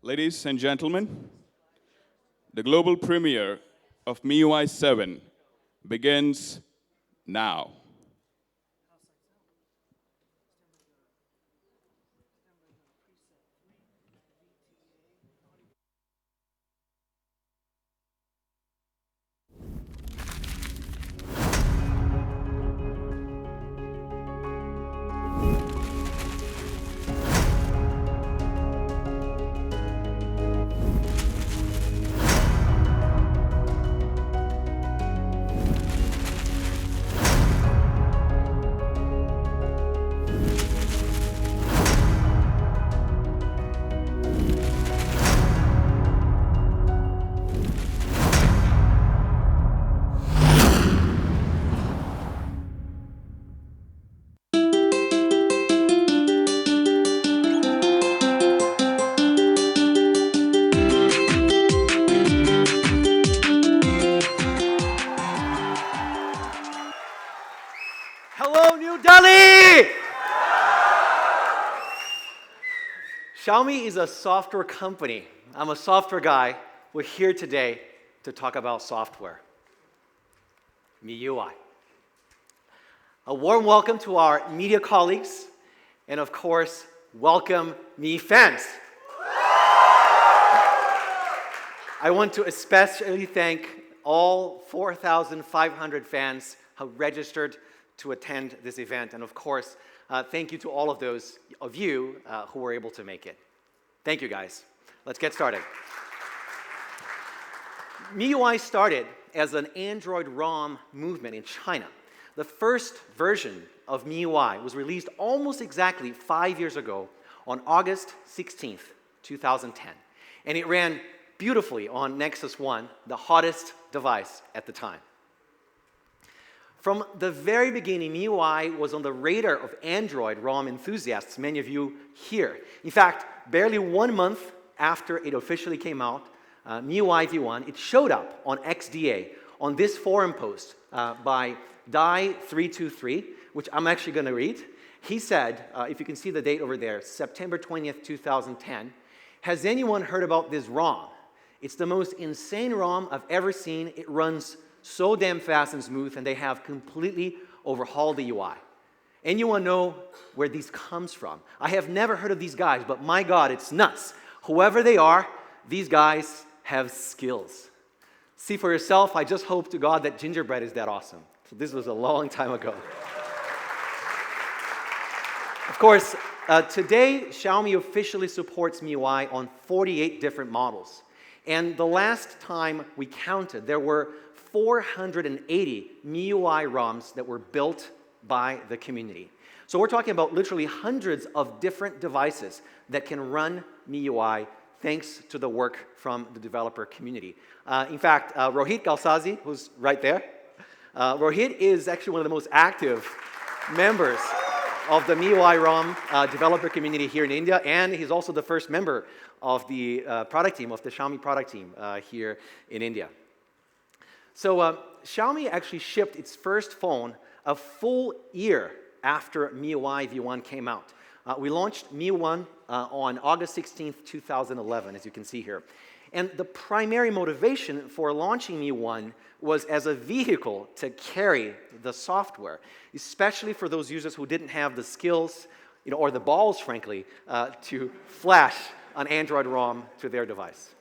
Ladies and gentlemen, the global premiere of MIUI7 begins now. Hello, New Delhi! Xiaomi is a software company. I'm a software guy. We're here today to talk about software. MIUI. A warm welcome to our media colleagues, and of course, welcome Mi fans. I want to especially thank all 4,500 fans who registered to attend this event. And of course, thank you to all of those of you who were able to make it. Thank you, guys. Let's get started. MIUI started as an Android ROM movement in China. The first version of MIUI was released almost exactly 5 years ago on August 16th, 2010. And it ran beautifully on Nexus 1, the hottest device at the time. From the very beginning, MIUI was on the radar of Android ROM enthusiasts, many of you here. In fact, barely 1 month after it officially came out, MIUI v1, it showed up on XDA on this forum post by Die323, which I'm actually going to read. He said, if you can see the date over there, September 20th, 2010, "Has anyone heard about this ROM? It's the most insane ROM I've ever seen. It runs so damn fast and smooth, and they have completely overhauled the UI. Anyone know where this comes from? I have never heard of these guys, but my God, it's nuts. Whoever they are, these guys have skills. See for yourself. I just hope to God that gingerbread is that awesome." So this was a long time ago. Of course, today, Xiaomi officially supports MIUI on 48 different models. And the last time we counted, there were 480 MIUI ROMs that were built by the community. So we're talking about literally hundreds of different devices that can run MIUI thanks to the work from the developer community. In fact, Rohit Galsazi, who's right there, Rohit is actually one of the most active members of the MIUI ROM developer community here in India, and he's also the first member of the product team, of the Xiaomi product team here in India. So Xiaomi actually shipped its first phone a full year after MIUI v1 came out. We launched MIUI on August 16th, 2011, as you can see here. And the primary motivation for launching MIUI was as a vehicle to carry the software, especially for those users who didn't have the skills, or the balls, frankly, to flash an Android ROM to their device.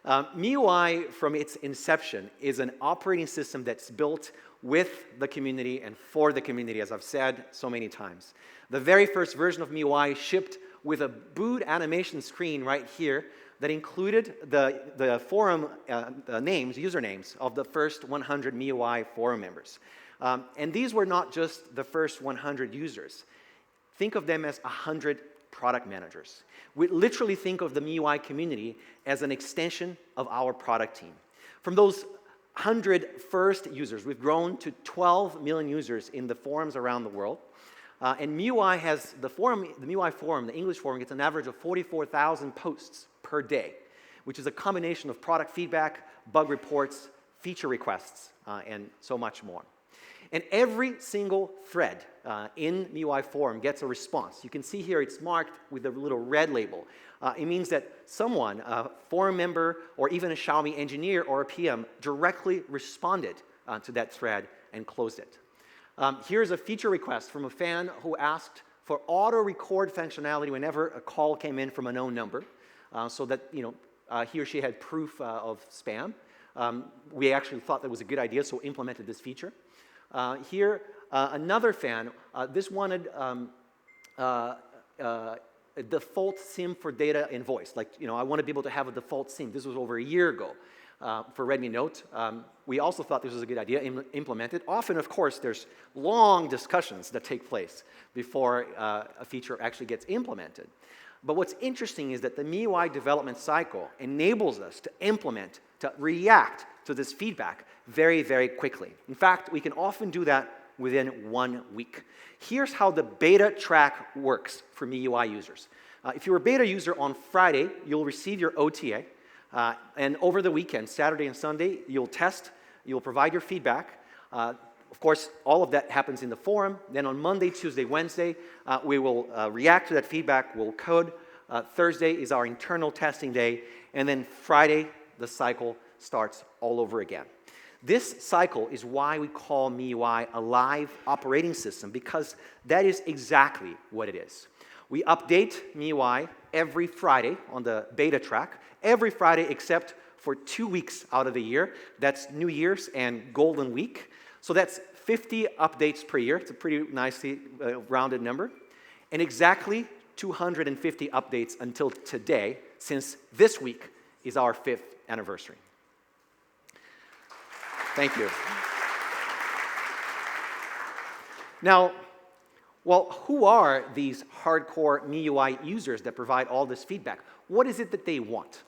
MIUI, from its inception, is an operating system that's built with the community and for the community, as I've said so many times. The very first version of MIUI shipped with a boot animation screen right here that included the forum usernames of the first 100 MIUI forum members. And these were not just the first 100 users. Think of them as 100 product managers. We literally think of the MIUI community as an extension of our product team. From those 100 first users, we've grown to 12 million users in the forums around the world. And MIUI has the MIUI forum, the English forum, gets an average of 44,000 posts per day, which is a combination of product feedback, bug reports, feature requests, and so much more. And every single thread in MIUI forum gets a response. You can see here it's marked with a little red label. It means that someone, a forum member, or even a Xiaomi engineer or a PM, directly responded to that thread and closed it. Here's a feature request from a fan who asked for auto-record functionality whenever a call came in from a known number, so that he or she had proof of spam. We actually thought that was a good idea, so implemented this feature. Here, another fan, this wanted a default SIM for data and voice. Like, I want to be able to have a default SIM. This was over a year ago for Redmi Note. We also thought this was a good idea, implemented. Often, of course, there's long discussions that take place before a feature actually gets implemented. But what's interesting is that the MIUI development cycle enables us to implement, to react to this feedback very, very quickly. In fact, we can often do that within 1 week. Here's how the beta track works for MIUI users. If you're a beta user on Friday, you'll receive your OTA. And over the weekend, Saturday and Sunday, you'll test, you'll provide your feedback. Of course, all of that happens in the forum. Then on Monday, Tuesday, Wednesday, we will react to that feedback, we'll code. Thursday is our internal testing day. And then Friday, the cycle starts all over again. This cycle is why we call MIUI a live operating system, because that is exactly what it is. We update MIUI every Friday on the beta track, every Friday except for 2 weeks out of the year. That's New Year's and Golden Week. So that's 50 updates per year. It's a pretty nicely rounded number. And exactly 250 updates until today, since this week is our 5th anniversary. Thank you. Now, well, who are these hardcore MIUI users that provide all this feedback? What is it that they want?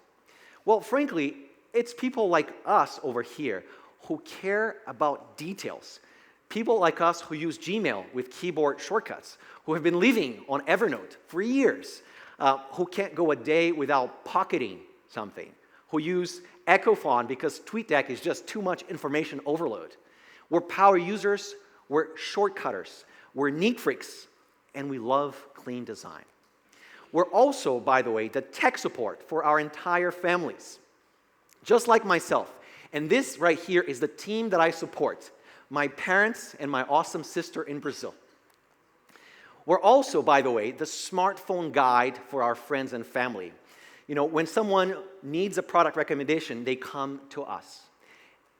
Well, frankly, it's people like us over here who care about details. People like us who use Gmail with keyboard shortcuts, who have been living on Evernote for years, who can't go a day without pocketing something, who use Echofon because TweetDeck is just too much information overload. We're power users, we're shortcutters, we're neat freaks, and we love clean design. We're also, by the way, the tech support for our entire families, just like myself. And this right here is the team that I support, my parents and my awesome sister in Brazil. We're also, by the way, the smartphone guide for our friends and family. When someone needs a product recommendation, they come to us.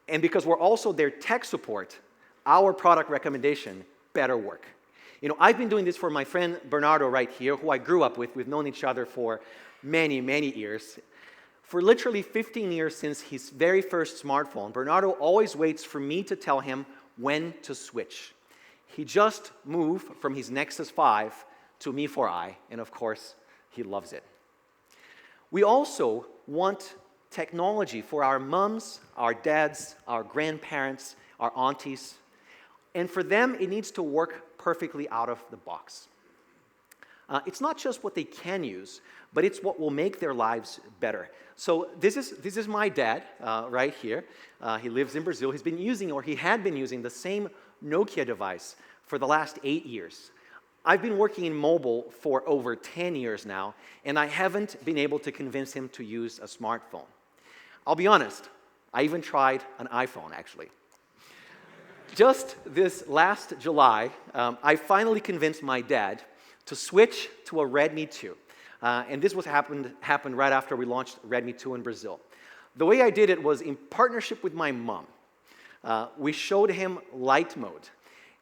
And because we're also their tech support, our product recommendation better work. I've been doing this for my friend Bernardo right here, who I grew up with. We've known each other for many, many years. For literally 15 years since his very first smartphone, Bernardo always waits for me to tell him when to switch. He just moved from his Nexus 5 to Mi 4i, and of course, he loves it. We also want technology for our moms, our dads, our grandparents, our aunties, and for them, it needs to work perfectly out of the box. It's not just what they can use, but it's what will make their lives better. So this is my dad right here. He lives in Brazil. He's been using, or he had been using, the same Nokia device for the last 8 years. I've been working in mobile for over 10 years now, and I haven't been able to convince him to use a smartphone. I'll be honest, I even tried an iPhone, actually. Just this last July, I finally convinced my dad to switch to a Redmi 2. And this happened right after we launched Redmi 2 in Brazil. The way I did it was in partnership with my mom. We showed him light mode.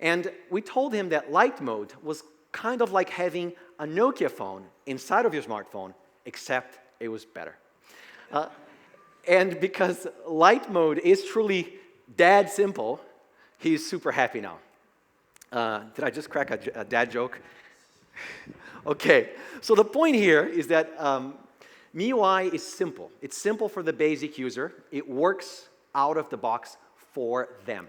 And we told him that light mode was kind of like having a Nokia phone inside of your smartphone, except it was better. And because light mode is truly dad simple, he's super happy now. Did I just crack a dad joke? Okay, so the point here is that MIUI is simple. It's simple for the basic user. It works out of the box for them.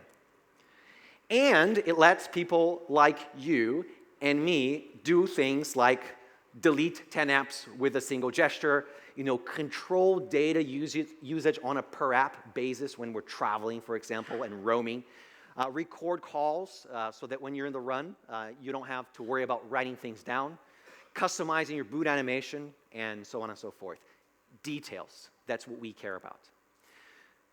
And it lets people like you and me do things like delete 10 apps with a single gesture, control data usage on a per app basis when we're traveling, for example, and roaming. record calls so that when you're in the run, you don't have to worry about writing things down, customizing your boot animation, and so on and so forth. Details, that's what we care about.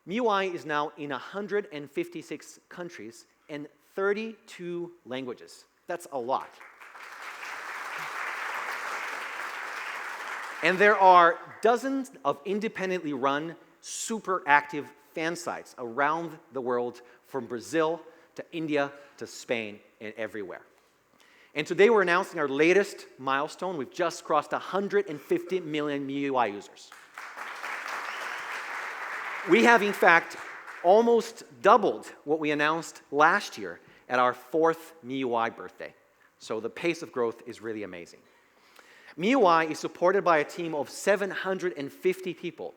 MIUI is now in 156 countries and 32 languages. That's a lot. And there are dozens of independently run, super active fan sites around the world, from Brazil to India to Spain and everywhere. And today we're announcing our latest milestone. We've just crossed 150 million MIUI users. We have, in fact, almost doubled what we announced last year at our 4th MIUI birthday. So the pace of growth is really amazing. MIUI is supported by a team of 750 people.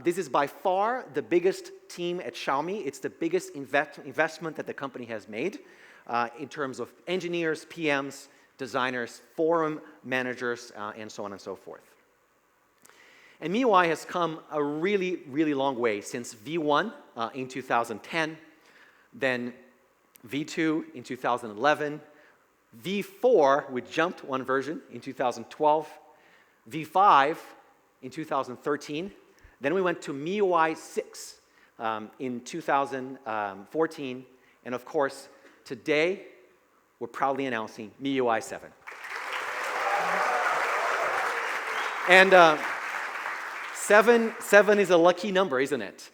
This is by far the biggest team at Xiaomi. It's the biggest investment that the company has made in terms of engineers, PMs, designers, forum managers, and so on and so forth. And MIUI has come a really, really long way since V1 in 2010, then V2 in 2011, V4, we jumped one version in 2012, V5 in 2013, then we went to MIUI 6 in 2014, and of course, today, we're proudly announcing MIUI 7. And seven is a lucky number, isn't it?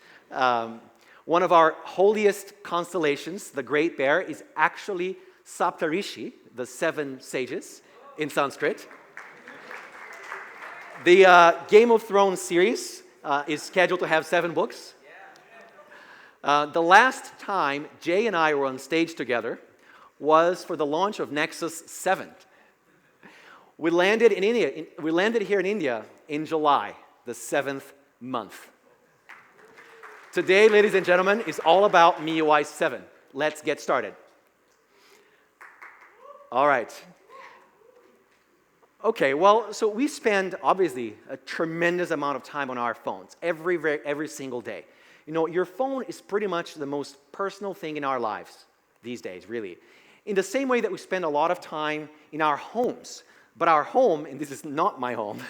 One of our holiest constellations, the Great Bear, is actually Saptarishi, the 7 sages in Sanskrit. The Game of Thrones series is scheduled to have 7 books. The last time Jay and I were on stage together was for the launch of Nexus 7. We landed in India. We landed here in India in July, the 7th month. Today, ladies and gentlemen, is all about MIUI 7. Let's get started. All right. Okay, well, so we spend, obviously, a tremendous amount of time on our phones every single day. You know, your phone is pretty much the most personal thing in our lives these days, really. In the same way that we spend a lot of time in our homes. But our home, and this is not my home,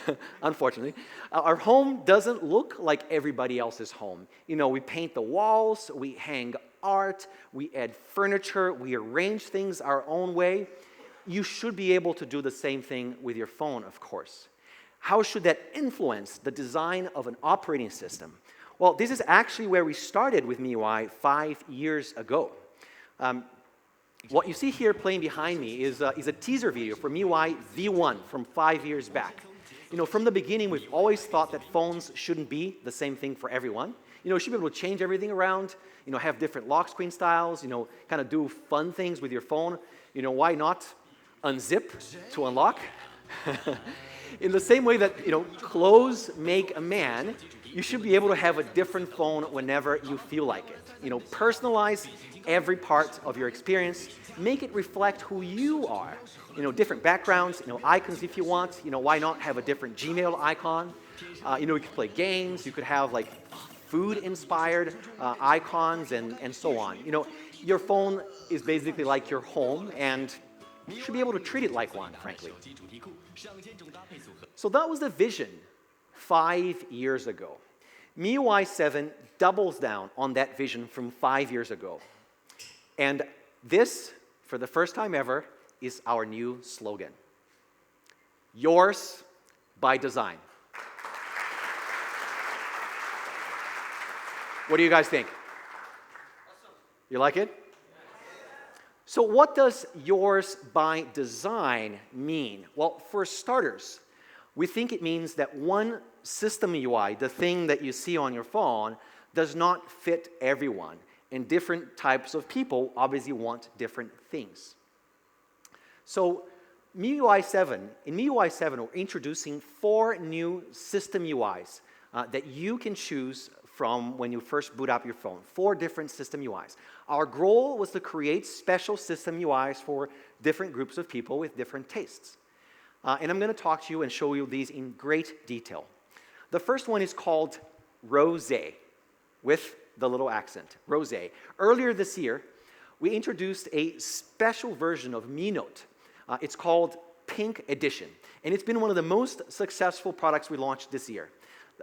unfortunately, our home doesn't look like everybody else's home. You know, we paint the walls, we hang art, we add furniture, we arrange things our own way. You should be able to do the same thing with your phone, of course. How should that influence the design of an operating system? Well, this is actually where we started with MIUI 5 years ago. What you see here playing behind me is a teaser video for MIUI V1 from 5 years back. You know, from the beginning, we've always thought that phones shouldn't be the same thing for everyone. You know, you should be able to change everything around, you know, have different lock screen styles, you know, kind of do fun things with your phone. You know, why not unzip to unlock? In the same way that, you know, clothes make a man, you should be able to have a different phone whenever you feel like it. You know, personalize every part of your experience, make it reflect who you are. You know, different backgrounds, you know, icons if you want. You know, why not have a different Gmail icon? You know, you could play games, you could have like food-inspired icons and so on. You know, your phone is basically like your home, and you should be able to treat it like one, frankly. So that was the vision 5 years ago. MIUI 7 doubles down on that vision from 5 years ago. And this, for the first time ever, is our new slogan. Yours by design. What do you guys think? You like it? So what does yours by design mean? Well, for starters, we think it means that one system UI, the thing that you see on your phone, does not fit everyone. And different types of people obviously want different things. So in MIUI 7, we're introducing 4 new system UIs that you can choose from when you first boot up your phone. 4 different system UIs. Our goal was to create special system UIs for different groups of people with different tastes. And I'm going to talk to you and show you these in great detail. The first one is called Rosé, with the little accent, Rosé. Earlier this year, we introduced a special version of Mi Note. It's called Pink Edition, and it's been one of the most successful products we launched this year.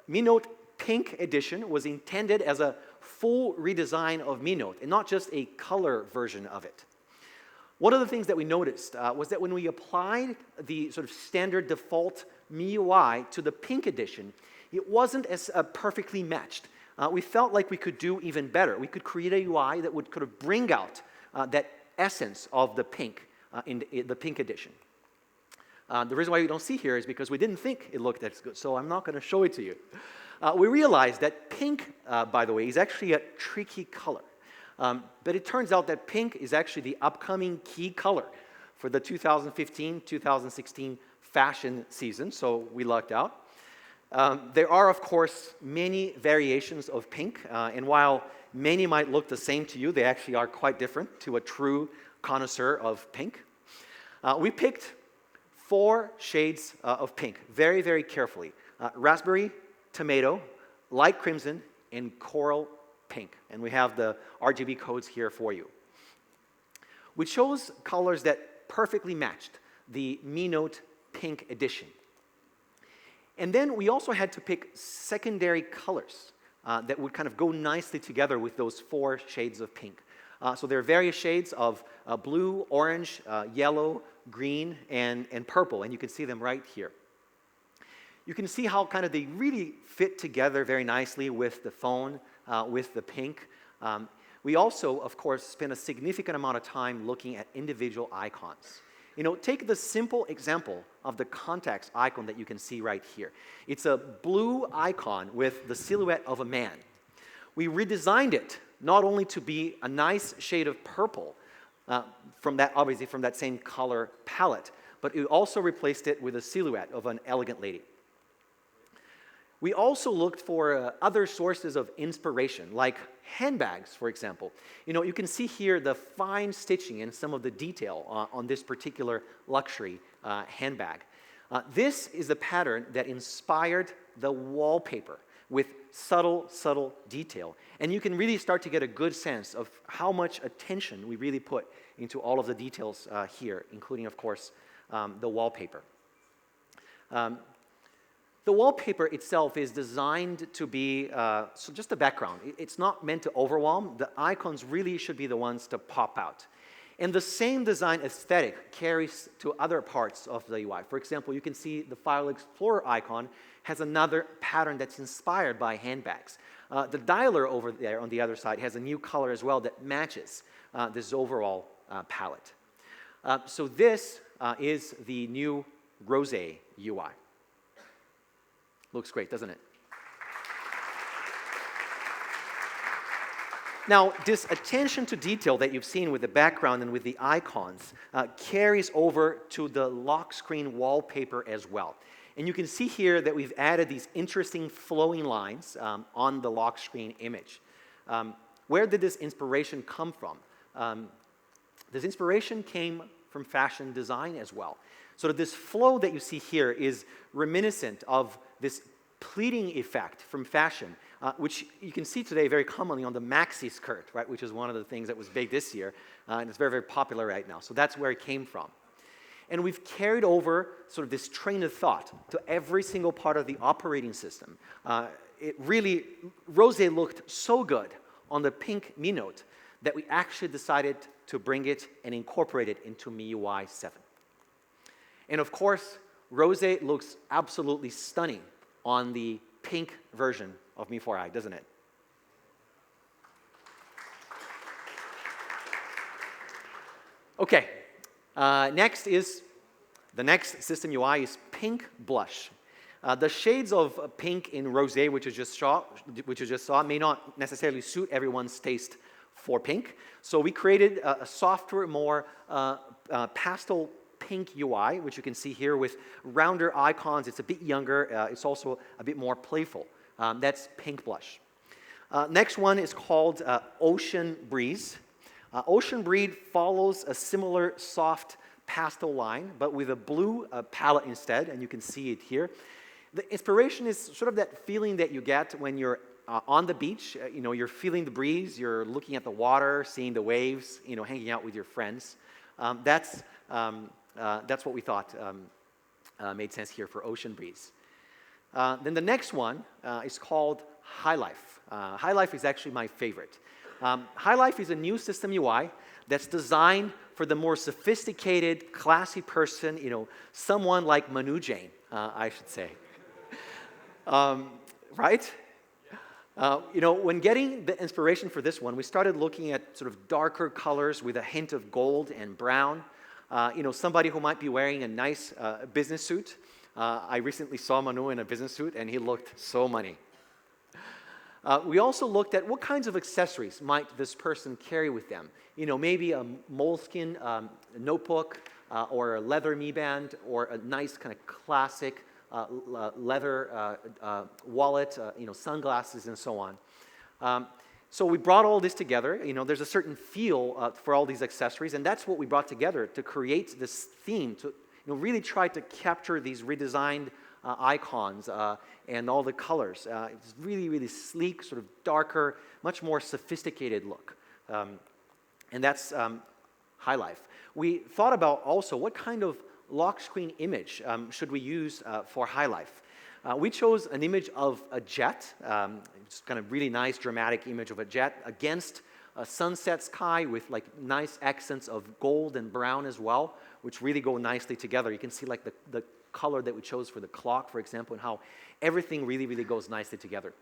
Mi Note Pink Edition was intended as a full redesign of Mi Note, and not just a color version of it. One of the things that we noticed was that when we applied the sort of standard default MIUI to the Pink Edition, it wasn't as perfectly matched. We felt like we could do even better. We could create a UI that would kind of bring out that essence of the pink in the Pink Edition. The reason why you don't see here is because we didn't think it looked as good, so I'm not going to show it to you. We realized that pink, by the way, is actually a tricky color. But it turns out that pink is actually the upcoming key color for the 2015-2016 fashion season, so we lucked out. There are, of course, many variations of pink, and while many might look the same to you, they actually are quite different to a true connoisseur of pink. We picked 4 shades of pink very, very carefully. Raspberry, tomato, light crimson, and coral pink. And we have the RGB codes here for you. We chose colors that perfectly matched the Mi Note Pink Edition. And then we also had to pick secondary colors that would kind of go nicely together with those 4 shades of pink. So there are various shades of blue, orange, yellow, green, and purple, and you can see them right here. You can see how kind of they really fit together very nicely with the phone, with the pink. We also, of course, spent a significant amount of time looking at individual icons. You know, take the simple example of the contacts icon that you can see right here. It's a blue icon with the silhouette of a man. We redesigned it not only to be a nice shade of purple, obviously from that same color palette, but we also replaced it with a silhouette of an elegant lady. We also looked for other sources of inspiration, like handbags, for example. You know, you can see here the fine stitching and some of the detail on this particular luxury handbag. This is the pattern that inspired the wallpaper with subtle detail. And you can really start to get a good sense of how much attention we really put into all of the details here, including, of course, the wallpaper. The wallpaper itself is designed to be so just a background. It's not meant to overwhelm. The icons really should be the ones to pop out. And the same design aesthetic carries to other parts of the UI. For example, you can see the File Explorer icon has another pattern that's inspired by handbags. The dialer over there on the other side has a new color as well that matches this overall palette. So this is the new Rose UI. Looks great, doesn't it? Now, this attention to detail that you've seen with the background and with the icons carries over to the lock screen wallpaper as well. And you can see here that we've added these interesting flowing lines on the lock screen image. Where did this inspiration come from? This inspiration came from fashion design as well. So this flow that you see here is reminiscent of this pleating effect from fashion, which you can see today very commonly on the maxi skirt, right, which is one of the things that was big this year, and it's very, very popular right now. So that's where it came from. And we've carried over sort of this train of thought to every single part of the operating system. Rose looked so good on the pink Mi Note that we actually decided to bring it and incorporate it into MIUI7. And of course, Rose looks absolutely stunning on the pink version of Mi4i, doesn't it? Okay, next is, the next system UI is Pink Blush. The shades of pink in Rose, which you just saw, may not necessarily suit everyone's taste for pink. So we created a softer, more pastel pink UI, which you can see here with rounder icons. It's a bit younger. It's also a bit more playful. That's Pink Blush. Next one is called Ocean Breeze. Ocean Breeze follows a similar soft pastel line, but with a blue palette instead, and you can see it here. The inspiration is sort of that feeling that you get when you're on the beach, you're feeling the breeze, you're looking at the water, seeing the waves, hanging out with your friends. That's what we thought made sense here for Ocean Breeze. Then the next one is called High Life. High Life is actually my favorite. High Life is a new system UI that's designed for the more sophisticated, classy person, someone like Manu Jain, I should say. Right? When getting the inspiration for this one, we started looking at sort of darker colors with a hint of gold and brown. Somebody who might be wearing a nice business suit. I recently saw Manu in a business suit, and he looked so money. We also looked at what kinds of accessories might this person carry with them. Maybe a moleskin notebook, or a leather Mi Band, or a nice kind of classic leather wallet, sunglasses, and so on. So we brought all this together. There's a certain feel for all these accessories, and that's what we brought together to create this theme, to really try to capture these redesigned icons and all the colors. It's really, really sleek, sort of darker, much more sophisticated look. And that's High Life. We thought about also what kind of lock screen image should we use for High Life. We chose an image of a jet, just kind of really nice dramatic image of a jet against a sunset sky with like nice accents of gold and brown as well, which really go nicely together. You can see like the color that we chose for the clock, for example, and how everything really, really goes nicely together.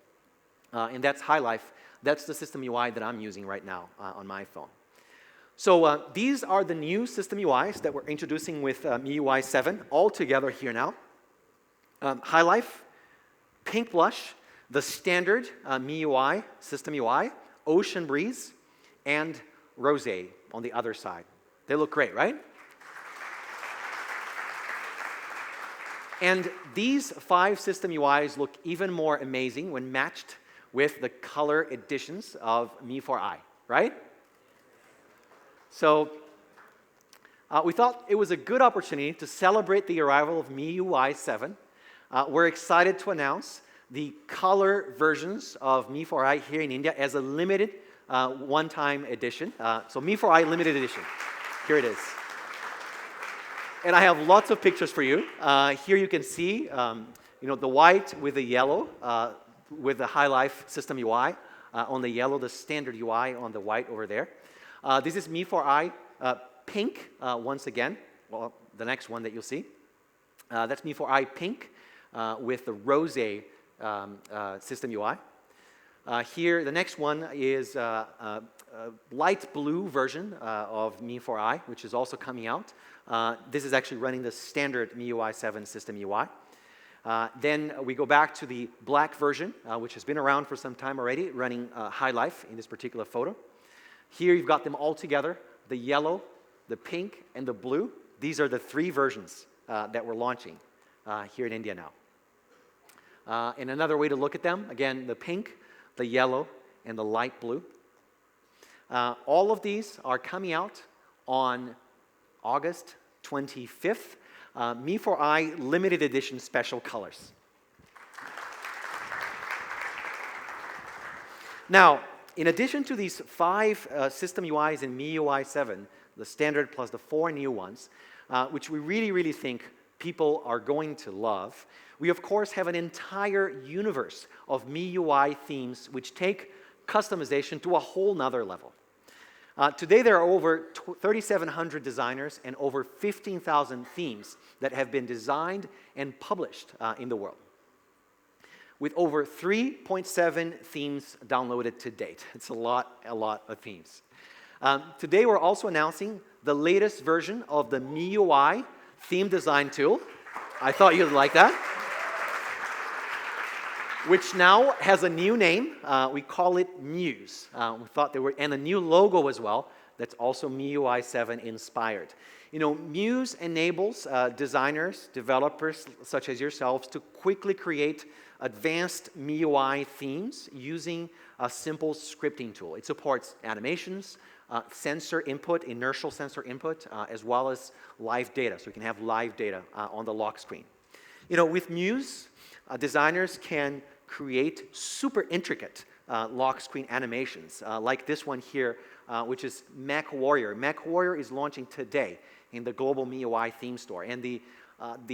And that's High Life. That's the system UI that I'm using right now on my phone. So these are the new system UIs that we're introducing with MIUI7 all together here now. High Life, Pink Blush, the standard MIUI system UI, Ocean Breeze, and Rosé on the other side. They look great, right? And these 5 system UIs look even more amazing when matched with the color editions of Mi4i, right? So we thought it was a good opportunity to celebrate the arrival of MIUI7. We're excited to announce the color versions of Mi4i here in India as a limited one-time edition. So Mi4i limited edition. Here it is. And I have lots of pictures for you. Here you can see the white with the yellow with the High Life system UI. On the yellow, the standard UI on the white over there. This is Mi4i Pink once again. Well, the next one that you'll see. That's Mi4i Pink with the Rosé system UI. Here, the next one is a light blue version of Mi4i, which is also coming out. This is actually running the standard MIUI7 system UI. Then we go back to the black version, which has been around for some time already, running High Life in this particular photo. Here you've got them all together, the yellow, the pink, and the blue. These are the 3 versions that we're launching here in India now. And another way to look at them, again, the pink, the yellow, and the light blue. All of these are coming out on August 25th. Mi4i limited edition special colors. Now, in addition to these 5 system UIs in MIUI7, the standard plus the 4 new ones, which we really, really think people are going to love, we of course have an entire universe of MIUI themes which take customization to a whole nother level. Today there are over 3,700 designers and over 15,000 themes that have been designed and published in the world, with over 3.7 themes downloaded to date. It's a lot of themes. Today we're also announcing the latest version of the MIUI theme design tool. I thought you'd like that. Which now has a new name. We call it Muse. We thought there were, and a new logo as well that's also MIUI7 inspired. Muse enables designers, developers such as yourselves to quickly create advanced MIUI themes using a simple scripting tool. It supports animations, sensor input, inertial sensor input, as well as live data. So you can have live data on the lock screen. With Muse, designers can create super intricate lock screen animations, like this one here, which is Mech Warrior. Mech Warrior is launching today in the global MIUI theme store, and the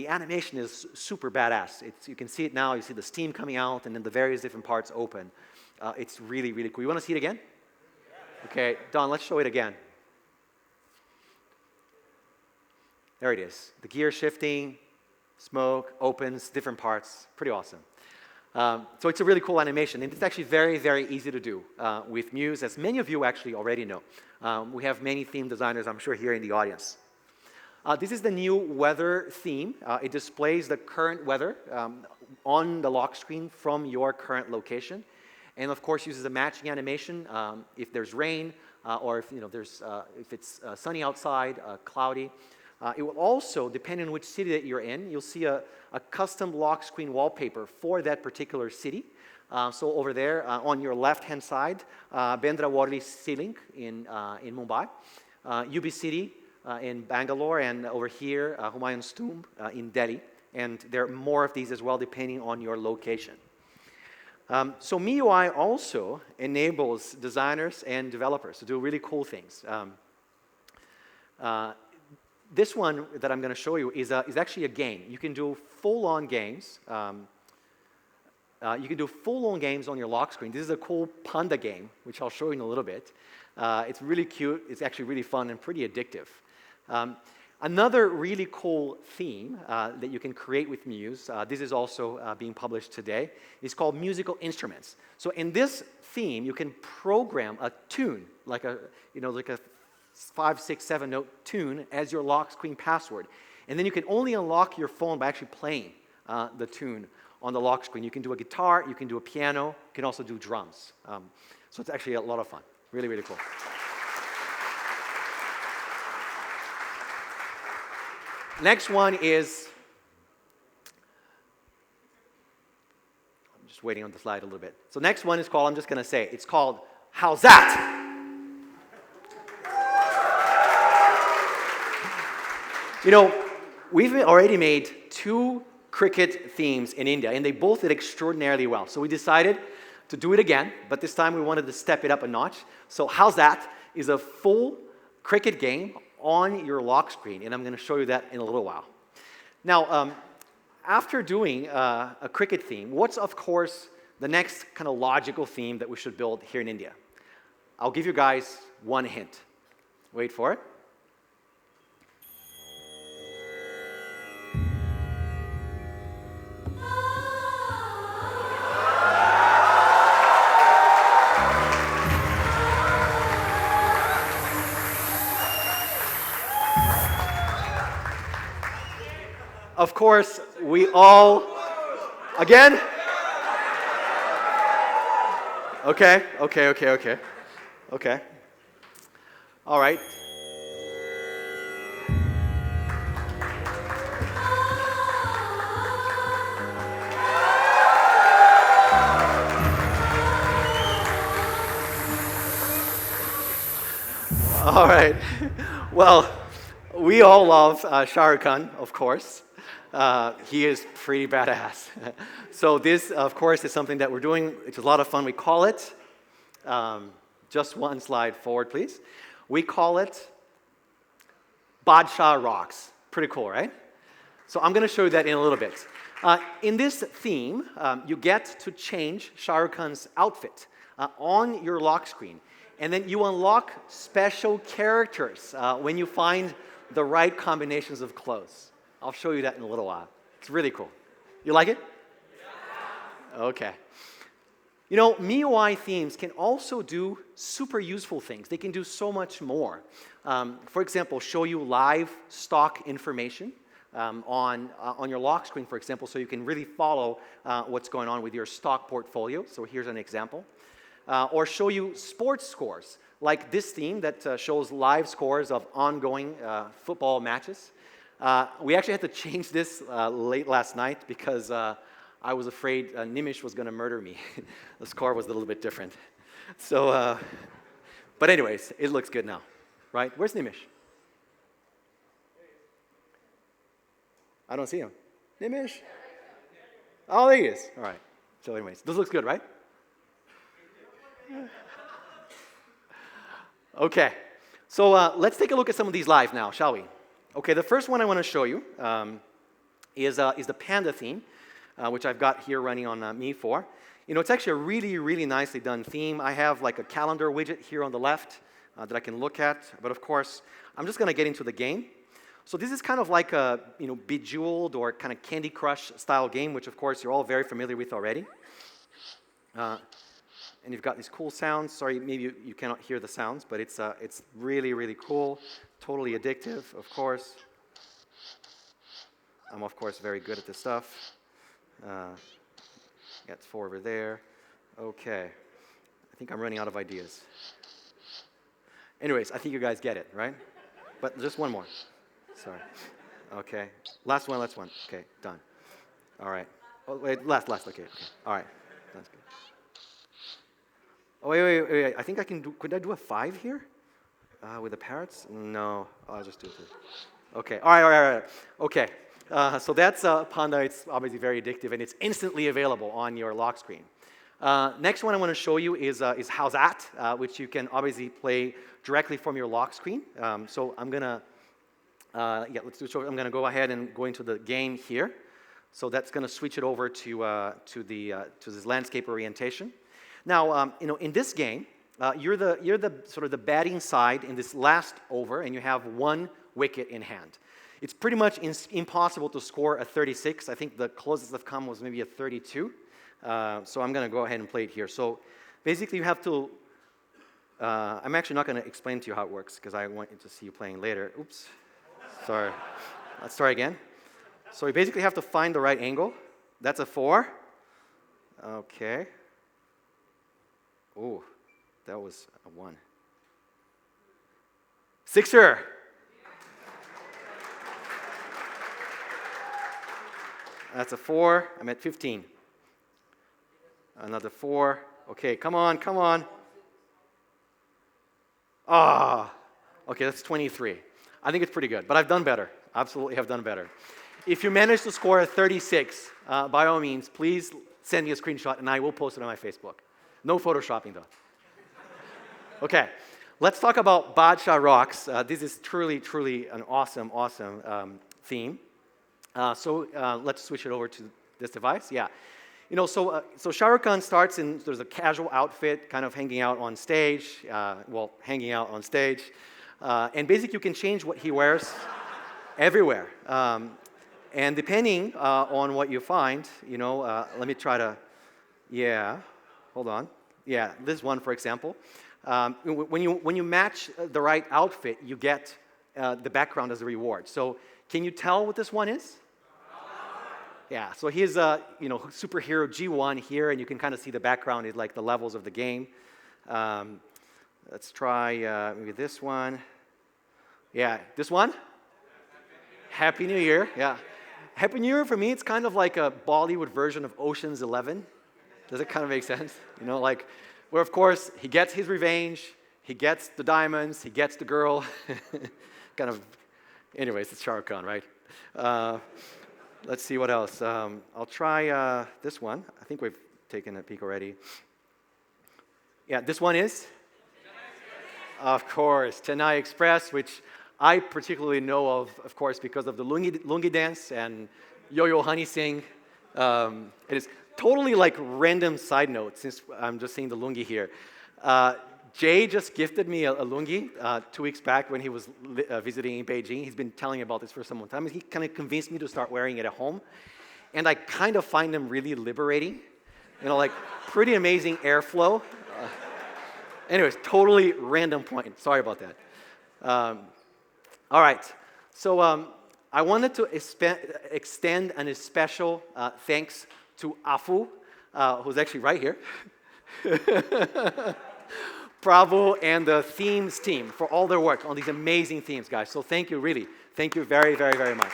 animation is super badass. You can see it now. You see the steam coming out, and then the various different parts open. It's really, really cool. You want to see it again? Okay, Don, let's show it again. There it is. The gear shifting, smoke, opens, different parts. Pretty awesome. So it's a really cool animation, and it's actually very, very easy to do with Muse, as many of you actually already know. We have many theme designers, I'm sure, here in the audience. This is the new weather theme. It displays the current weather on the lock screen from your current location, and of course uses a matching animation if there's rain or if it's sunny outside, cloudy. It will also, depending on which city that you're in, you'll see a custom lock screen wallpaper for that particular city. So over there on your left-hand side, Bandra Worli Sea in Mumbai, UB City in Bangalore, and over here, Humayun's Tomb in Delhi. And there are more of these as well, depending on your location. So MIUI also enables designers and developers to do really cool things. This one that I'm going to show you is actually a game. You can do full-on games. You can do full-on games on your lock screen. This is a cool panda game, which I'll show you in a little bit. It's really cute. It's actually really fun and pretty addictive. Another really cool theme that you can create with Muse, this is also being published today, is called musical instruments. So in this theme, you can program a tune, like a 5, 6, 7 note tune as your lock screen password. And then you can only unlock your phone by actually playing the tune on the lock screen. You can do a guitar, you can do a piano, you can also do drums. So it's actually a lot of fun. Really, really cool. Next one is, I'm just waiting on the slide a little bit. So next one is called, I'm just going to say, it's called How's That? You know, we've already made 2 cricket themes in India, and they both did extraordinarily well. So we decided to do it again, but this time we wanted to step it up a notch. So How's That is a full cricket game on your lock screen, and I'm going to show you that in a little while. Now, after doing a cricket theme, what's, of course, the next kind of logical theme that we should build here in India? I'll give you guys one hint. Wait for it. Of course, we all, again? Okay. All right. All right. Well, we all love Shah Rukh Khan, of course. He is pretty badass. So this, of course, is something that we're doing. It's a lot of fun. We call it, just one slide forward, please. We call it Badshah Rocks. Pretty cool, right? So I'm going to show you that in a little bit. In this theme, you get to change Shah Rukh Khan's outfit on your lock screen. And then you unlock special characters when you find the right combinations of clothes. I'll show you that in a little while. It's really cool. You like it? Yeah. Okay. You know, MIUI themes can also do super useful things. They can do so much more. For example, show you live stock information on your lock screen, for example, so you can really follow what's going on with your stock portfolio. So here's an example. Or show you sports scores, like this theme that shows live scores of ongoing football matches. We actually had to change this late last night because I was afraid Nimish was going to murder me. The score was a little bit different. So, but anyways, it looks good now, right? Where's Nimish? I don't see him. Nimish? Oh, there he is. All right. So anyways, this looks good, right? Okay, so let's take a look at some of these live now, shall we? Okay, the first one I want to show you is the Panda theme, which I've got here running on Mi 4. You know, it's actually a really, really nicely done theme. I have like a calendar widget here on the left that I can look at, but of course, I'm just going to get into the game. So this is kind of like a, you know, Bejeweled or kind of Candy Crush style game, which of course you're all very familiar with already. And you've got these cool sounds. Sorry, maybe you cannot hear the sounds, but it's really, really cool. Totally addictive, of course. I'm, of course, very good at this stuff. Got 4 over there. Okay. I think I'm running out of ideas. Anyways, I think you guys get it, right? But just one more. Sorry. Okay. Last one. Okay, done. All right. Oh, wait, last. Okay. All right. That's good. Oh, wait. I think I can do, could I do a 5 here? With the parrots? No. I'll just do it. Okay. All right. Okay. So that's Panda. It's obviously very addictive, and it's instantly available on your lock screen. Next one I want to show you is How's That, which you can obviously play directly from your lock screen. So I'm gonna, let's do. So I'm gonna go ahead and go into the game here. So that's gonna switch it over to this landscape orientation. Now, you know, in this game, you're the sort of the batting side in this last over, and you have 1 wicket in hand. It's pretty much impossible to score a 36. I think the closest I've come was maybe a 32. So I'm going to go ahead and play it here. So basically you have to, I'm actually not going to explain to you how it works because I want to see you playing later. Oops. Sorry. Let's try again. So you basically have to find the right angle. That's a 4. Okay. Oh, that was a 1. Sixer. That's a 4. I'm at 15. Another 4. Okay, come on. Ah, okay, that's 23. I think it's pretty good, but I've done better. Absolutely have done better. If you manage to score a 36, by all means, please send me a screenshot and I will post it on my Facebook. No photoshopping though. Okay, let's talk about Badshah Rocks. This is truly an awesome theme. So let's switch it over to this device. Yeah, you know, so Shah Rukh Khan starts in there's a casual outfit, kind of hanging out on stage. And basically you can change what he wears everywhere. And depending on what you find, you know, let me try to, hold on. Yeah, this one, for example. When you match the right outfit, you get the background as a reward. So can you tell what this one is? Yeah, so he's you know, superhero G1 here, and you can kind of see the background is like the levels of the game. Let's try maybe this one. Yeah, this one? Happy New Year, yeah. Happy New Year for me, it's kind of like a Bollywood version of Ocean's 11. Does it kind of make sense? You know, like, where of course he gets his revenge, he gets the diamonds, he gets the girl. Kind of, anyways, it's Shah Rukh Khan, right? Let's see what else. I'll try this one. I think we've taken a peek already. Yeah, this one is? Of course, Chennai Express, which I particularly know of course, because of the lungi dance and Yo-Yo Honey Sing. It is totally like random side note, since I'm just seeing the lungi here. Jay just gifted me a lungi 2 weeks back when he was visiting in Beijing. He's been telling me about this for some time. He kind of convinced me to start wearing it at home. And I kind of find them really liberating. You know, like pretty amazing airflow. Anyways, totally random point. Sorry about that. All right. So I wanted to extend an special thanks to Afu, who's actually right here. Bravo and the themes team for all their work on these amazing themes, guys. So thank you, really. Thank you very, very, very much.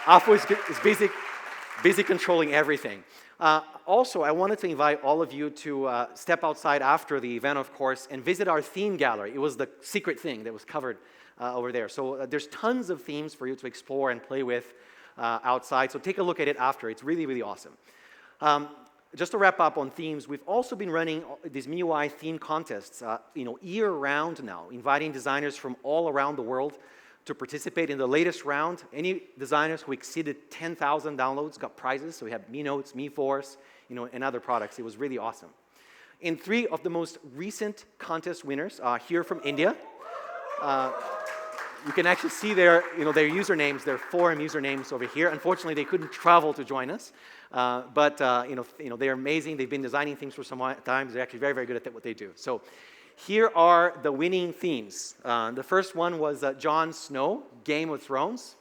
Afu is busy controlling everything. Also, I wanted to invite all of you to step outside after the event, of course, and visit our theme gallery. It was the secret thing that was covered over there. So there's tons of themes for you to explore and play with. outside. So take a look at it after. It's really, really awesome. Just to wrap up on themes, we've also been running these MIUI theme contests, year-round now, inviting designers from all around the world to participate in the latest round. Any designers who exceeded 10,000 downloads got prizes. So we have Mi Notes, Mi Force, and other products. It was really awesome. And 3 of the most recent contest winners are here from India. You can actually see their usernames, their forum usernames over here. Unfortunately, they couldn't travel to join us, but they're amazing. They've been designing things for some time. They're actually very, very good at what they do. So here are the winning themes. The first one was Jon Snow, Game of Thrones.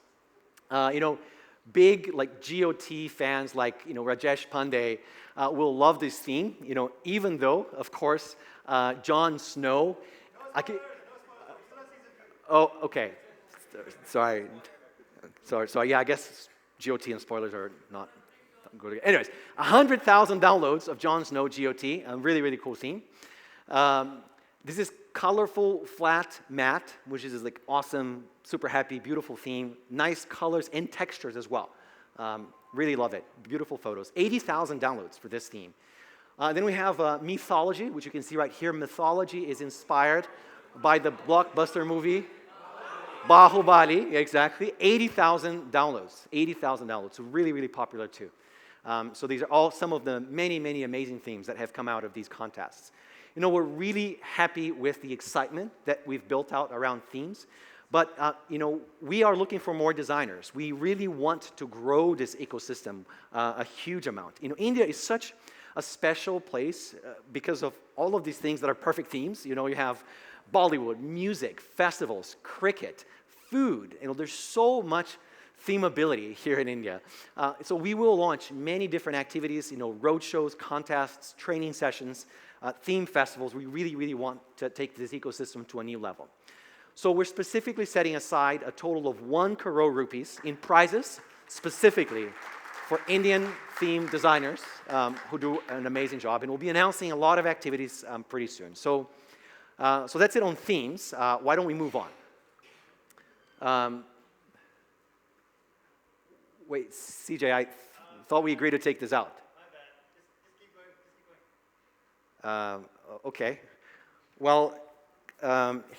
Big GOT fans like Rajesh Pandey will love this theme. Even though, of course, Jon Snow. Oh, okay. Sorry. Yeah, I guess GOT and spoilers are not good. Anyways, 100,000 downloads of Jon Snow GOT. A really, really cool theme. This is colorful flat matte, which is like awesome, super happy, beautiful theme. Nice colors and textures as well. Really love it. Beautiful photos. 80,000 downloads for this theme. Then we have Mythology, which you can see right here. Mythology is inspired by the blockbuster movie Bahubali, exactly. 80,000 downloads. 80,000 downloads. So really, really popular too. So these are all some of the many, many amazing themes that have come out of these contests. We're really happy with the excitement that we've built out around themes. But, we are looking for more designers. We really want to grow this ecosystem a huge amount. India is such a special place because of all of these things that are perfect themes. You have Bollywood, music, festivals, cricket, food. There's so much themeability here in India. So we will launch many different activities, road shows, contests, training sessions, theme festivals. We really, really want to take this ecosystem to a new level. So we're specifically setting aside a total of 1 crore rupees in prizes, specifically for Indian theme designers who do an amazing job. And we'll be announcing a lot of activities pretty soon. So that's it on themes. Why don't we move on? Wait, CJ, I thought we agreed to take this out. Okay. Well,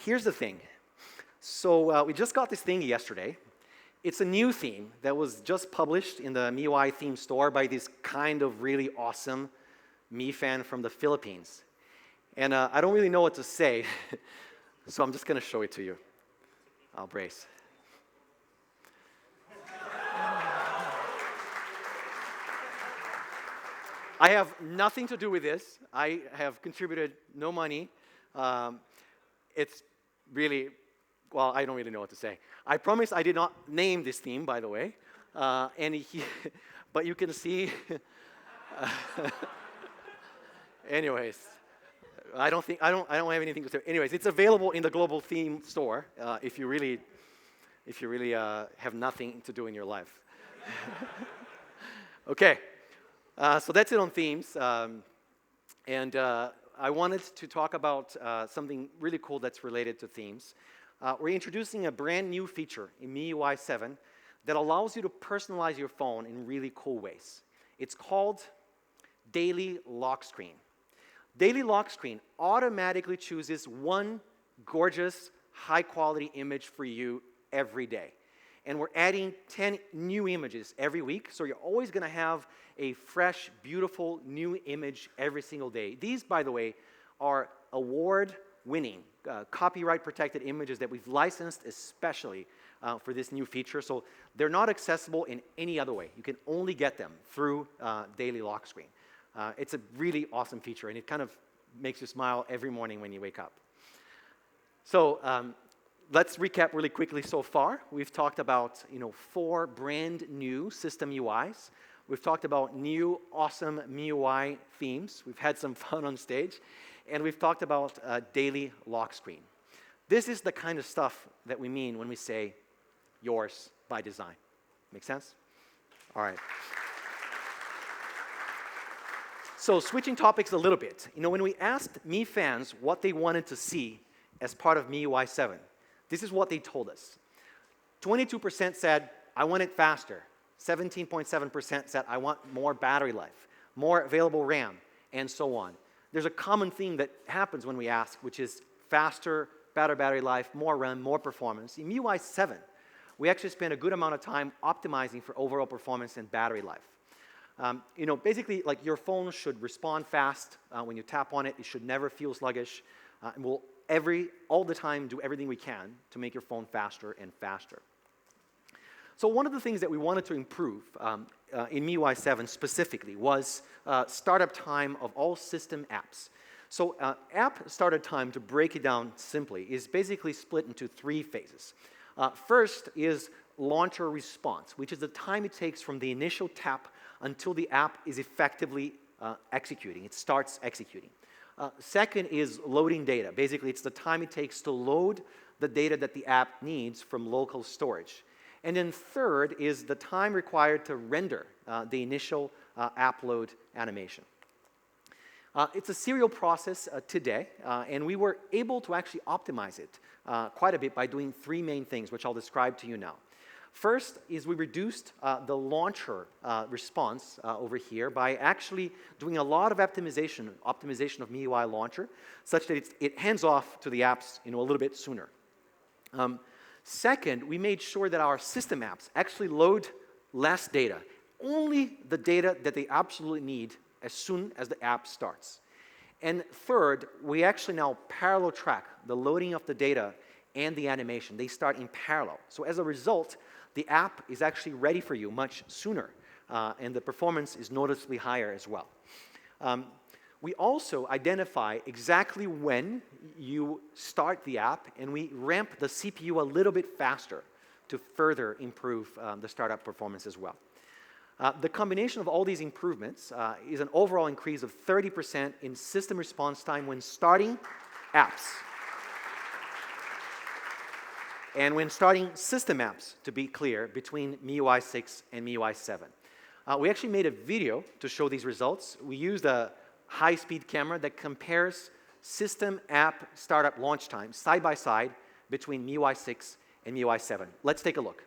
here's the thing. So we just got this thing yesterday. It's a new theme that was just published in the MIUI theme store by this kind of really awesome Mi fan from the Philippines. And I don't really know what to say, so I'm just going to show it to you. I'll brace. I have nothing to do with this. I have contributed no money. It's really, well, I don't really know what to say. I promise I did not name this theme, by the way. But you can see. Anyways, I don't have anything to say. Anyways, it's available in the global theme store if you really have nothing to do in your life. Okay. So that's it on themes. And I wanted to talk about something really cool that's related to themes. We're introducing a brand new feature in MIUI7 that allows you to personalize your phone in really cool ways. It's called Daily Lock Screen. Daily Lock Screen automatically chooses one gorgeous, high-quality image for you every day. And we're adding 10 new images every week, so you're always going to have a fresh, beautiful, new image every single day. These, by the way, are award-winning, copyright-protected images that we've licensed especially for this new feature, so they're not accessible in any other way. You can only get them through Daily Lock Screen. It's a really awesome feature, and it kind of makes you smile every morning when you wake up. So let's recap really quickly so far. We've talked about 4 brand new system UIs. We've talked about new awesome MIUI themes. We've had some fun on stage. And we've talked about Daily Lock Screen. This is the kind of stuff that we mean when we say yours by design. Make sense? All right. So switching topics a little bit. When we asked Mi fans what they wanted to see as part of MIUI7, this is what they told us. 22% said, I want it faster. 17.7% said, I want more battery life, more available RAM, and so on. There's a common theme that happens when we ask, which is faster, better battery life, more RAM, more performance. In MIUI 7, we actually spend a good amount of time optimizing for overall performance and battery life. Basically, like your phone should respond fast when you tap on it. It should never feel sluggish. And we'll all the time do everything we can to make your phone faster and faster. So one of the things that we wanted to improve in MIUI 7 specifically was startup time of all system apps. So app startup time, to break it down simply, is basically split into 3 phases. First is launcher response, which is the time it takes from the initial tap until the app is effectively executing. It starts executing. Second is loading data. Basically, it's the time it takes to load the data that the app needs from local storage. And then third is the time required to render the initial app load animation. It's a serial process today, and we were able to actually optimize it quite a bit by doing 3 main things, which I'll describe to you now. First is we reduced the launcher response over here by actually doing a lot of optimization of MIUI launcher, such that it hands off to the apps a little bit sooner. Second, we made sure that our system apps actually load less data, only the data that they absolutely need as soon as the app starts. And third, we actually now parallel track the loading of the data and the animation. They start in parallel. So as a result, the app is actually ready for you much sooner, and the performance is noticeably higher as well. We also identify exactly when you start the app, and we ramp the CPU a little bit faster to further improve the startup performance as well. The combination of all these improvements is an overall increase of 30% in system response time when starting apps. And when starting system apps, to be clear, between MIUI 6 and MIUI 7. We actually made a video to show these results. We used a high-speed camera that compares system app startup launch times side by side between MIUI 6 and MIUI 7. Let's take a look.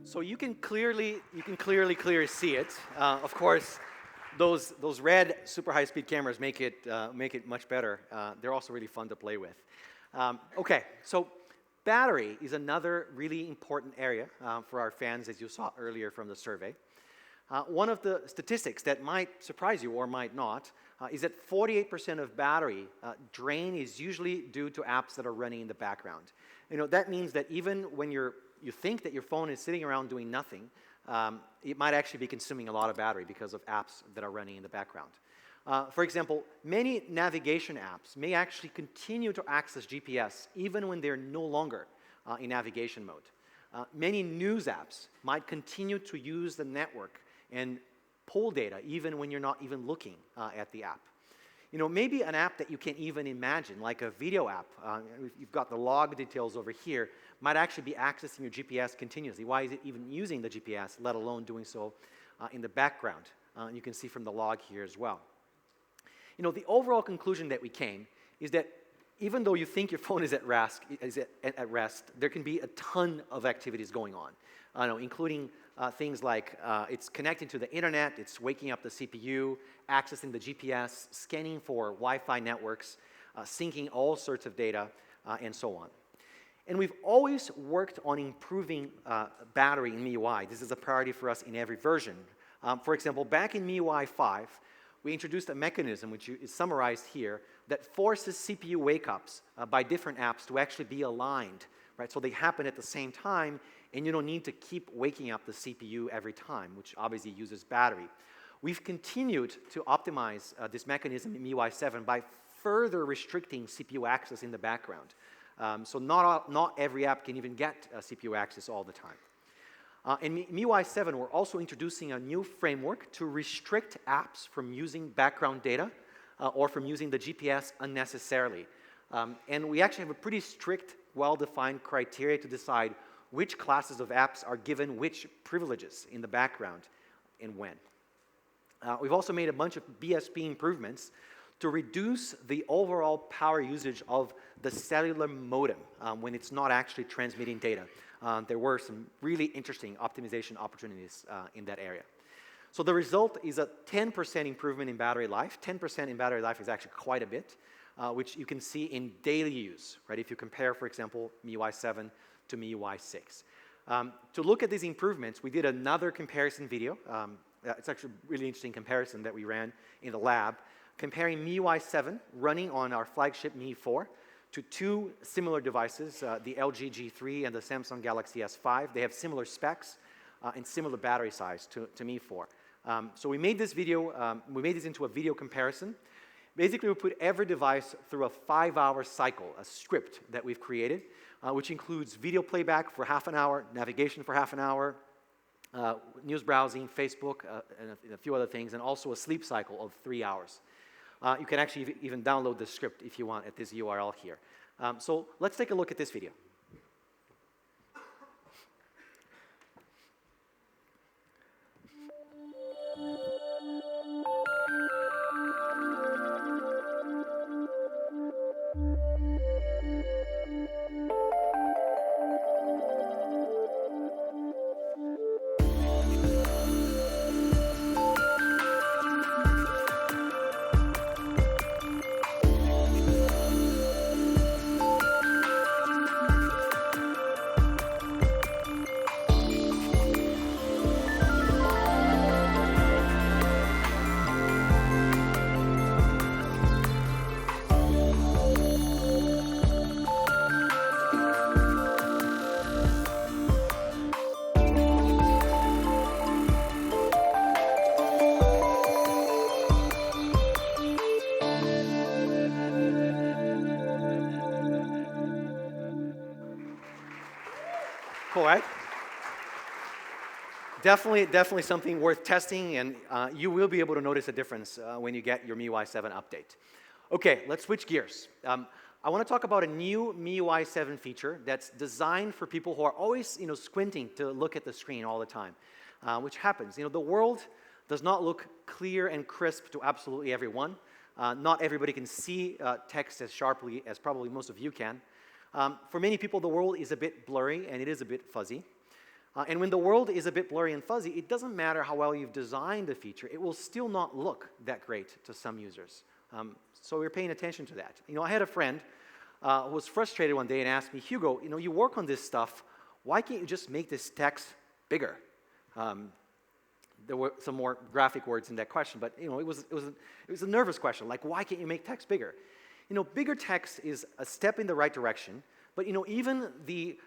So you can clearly see it. Of course, those red super high-speed cameras make it much better. They're also really fun to play with. Okay, so battery is another really important area for our fans, as you saw earlier from the survey. One of the statistics that might surprise you or might not is that 48% of battery drain is usually due to apps that are running in the background. That means that even when you think that your phone is sitting around doing nothing, it might actually be consuming a lot of battery because of apps that are running in the background. For example, many navigation apps may actually continue to access GPS even when they're no longer in navigation mode. Many news apps might continue to use the network and pull data even when you're not even looking at the app. Maybe an app that you can't even imagine, like a video app, you've got the log details over here, might actually be accessing your GPS continuously. Why is it even using the GPS, let alone doing so in the background? You can see from the log here as well. You know, the overall conclusion that we came is that even though you think your phone is at rest, there can be a ton of activities going on, including things like it's connecting to the internet, it's waking up the CPU, accessing the GPS, scanning for Wi-Fi networks, syncing all sorts of data, and so on. And we've always worked on improving battery in MIUI. This is a priority for us in every version. For example, back in MIUI 5, we introduced a mechanism, which is summarized here, that forces CPU wake-ups by different apps to actually be aligned, right? So they happen at the same time, and you don't need to keep waking up the CPU every time, which obviously uses battery. We've continued to optimize this mechanism in MIUI7 by further restricting CPU access in the background. So not every app can even get CPU access all the time. In MIUI7, we're also introducing a new framework to restrict apps from using background data or from using the GPS unnecessarily. And we actually have a pretty strict, well-defined criteria to decide which classes of apps are given which privileges in the background and when. We've also made a bunch of BSP improvements to reduce the overall power usage of the cellular modem when it's not actually transmitting data. There were some really interesting optimization opportunities in that area. So the result is a 10% improvement in battery life. 10% in battery life is actually quite a bit, which you can see in daily use, right? If you compare, for example, MIUI 7 to MIUI 6. To look at these improvements, we did another comparison video. It's actually a really interesting comparison that we ran in the lab, comparing MIUI 7 running on our flagship Mi 4 to two similar devices, the LG G3 and the Samsung Galaxy S5. They have similar specs and similar battery size to Mi 4. So we made this video, we made this into a video comparison. Basically, we put every device through a 5-hour cycle, a script that we've created, which includes video playback for half an hour, navigation for half an hour, news browsing, Facebook, and a few other things, and also a sleep cycle of 3 hours. You can actually even download the script if you want at this URL here. So let's take a look at this video. Cool, right? Definitely something worth testing, and you will be able to notice a difference when you get your MIUI 7 update. Okay, let's switch gears. I want to talk about a new MIUI 7 feature that's designed for people who are always, squinting to look at the screen all the time, which happens. The world does not look clear and crisp to absolutely everyone. Not everybody can see text as sharply as probably most of you can. For many people, the world is a bit blurry and it is a bit fuzzy. And when the world is a bit blurry and fuzzy, it doesn't matter how well you've designed the feature, it will still not look that great to some users. So we're paying attention to that. I had a friend who was frustrated one day and asked me, Hugo, you work on this stuff, why can't you just make this text bigger? There were some more graphic words in that question, but it was a nervous question, like why can't you make text bigger? Bigger text is a step in the right direction, but even the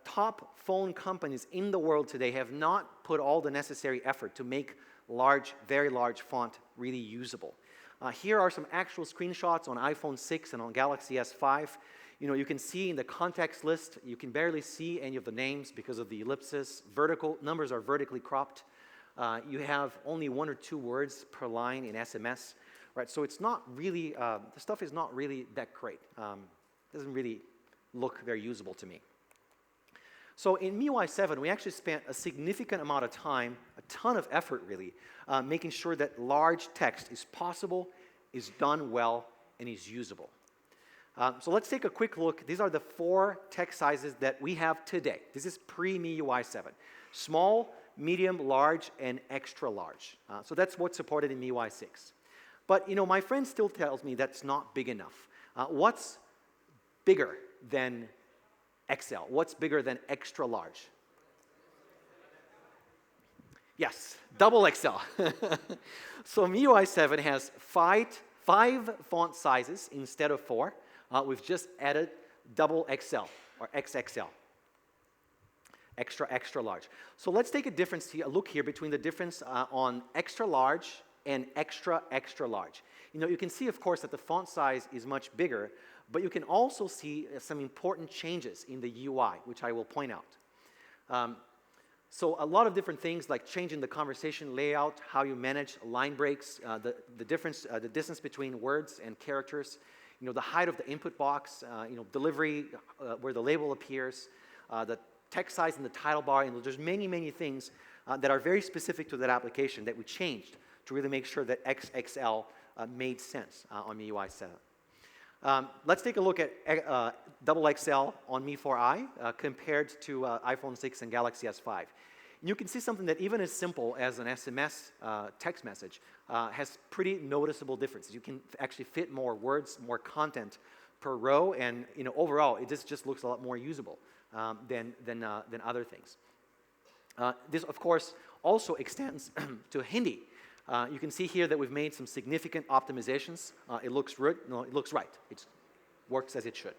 top phone companies in the world today have not put all the necessary effort to make large, very large font really usable. Here are some actual screenshots on iPhone 6 and on Galaxy S5. You can see in the context list, you can barely see any of the names because of the ellipsis. Numbers are vertically cropped. You have only 1 or 2 words per line in SMS. Right, so it's not really, the stuff is not really that great. Doesn't really look very usable to me. So in MIUI 7, we actually spent a significant amount of time, a ton of effort really, making sure that large text is possible, is done well, and is usable. So let's take a quick look. These are the 4 text sizes that we have today. This is pre-MIUI 7. Small, medium, large, and extra large. So that's what's supported in MIUI 6. But my friend still tells me that's not big enough. What's bigger than XL? What's bigger than extra large? Yes, double XL. So MIUI 7 has five font sizes instead of 4. We've just added double XL or XXL. Extra large. So let's take a look here between the difference on extra large and extra large. You can see, of course, that the font size is much bigger, but you can also see some important changes in the UI, which I will point out. So a lot of different things like changing the conversation layout, how you manage line breaks, the distance between words and characters, the height of the input box, delivery, where the label appears, the text size in the title bar, and there's many things that are very specific to that application that we changed to really make sure that XXL made sense on MIUI 7. Let's take a look at double XL on Mi4i compared to iPhone 6 and Galaxy S5. And you can see something that even as simple as an SMS text message has pretty noticeable differences. You can actually fit more words, more content per row, and overall, it just looks a lot more usable than other things. This, of course, also extends to Hindi. You can see here that we've made some significant optimizations. It looks right. It works as it should.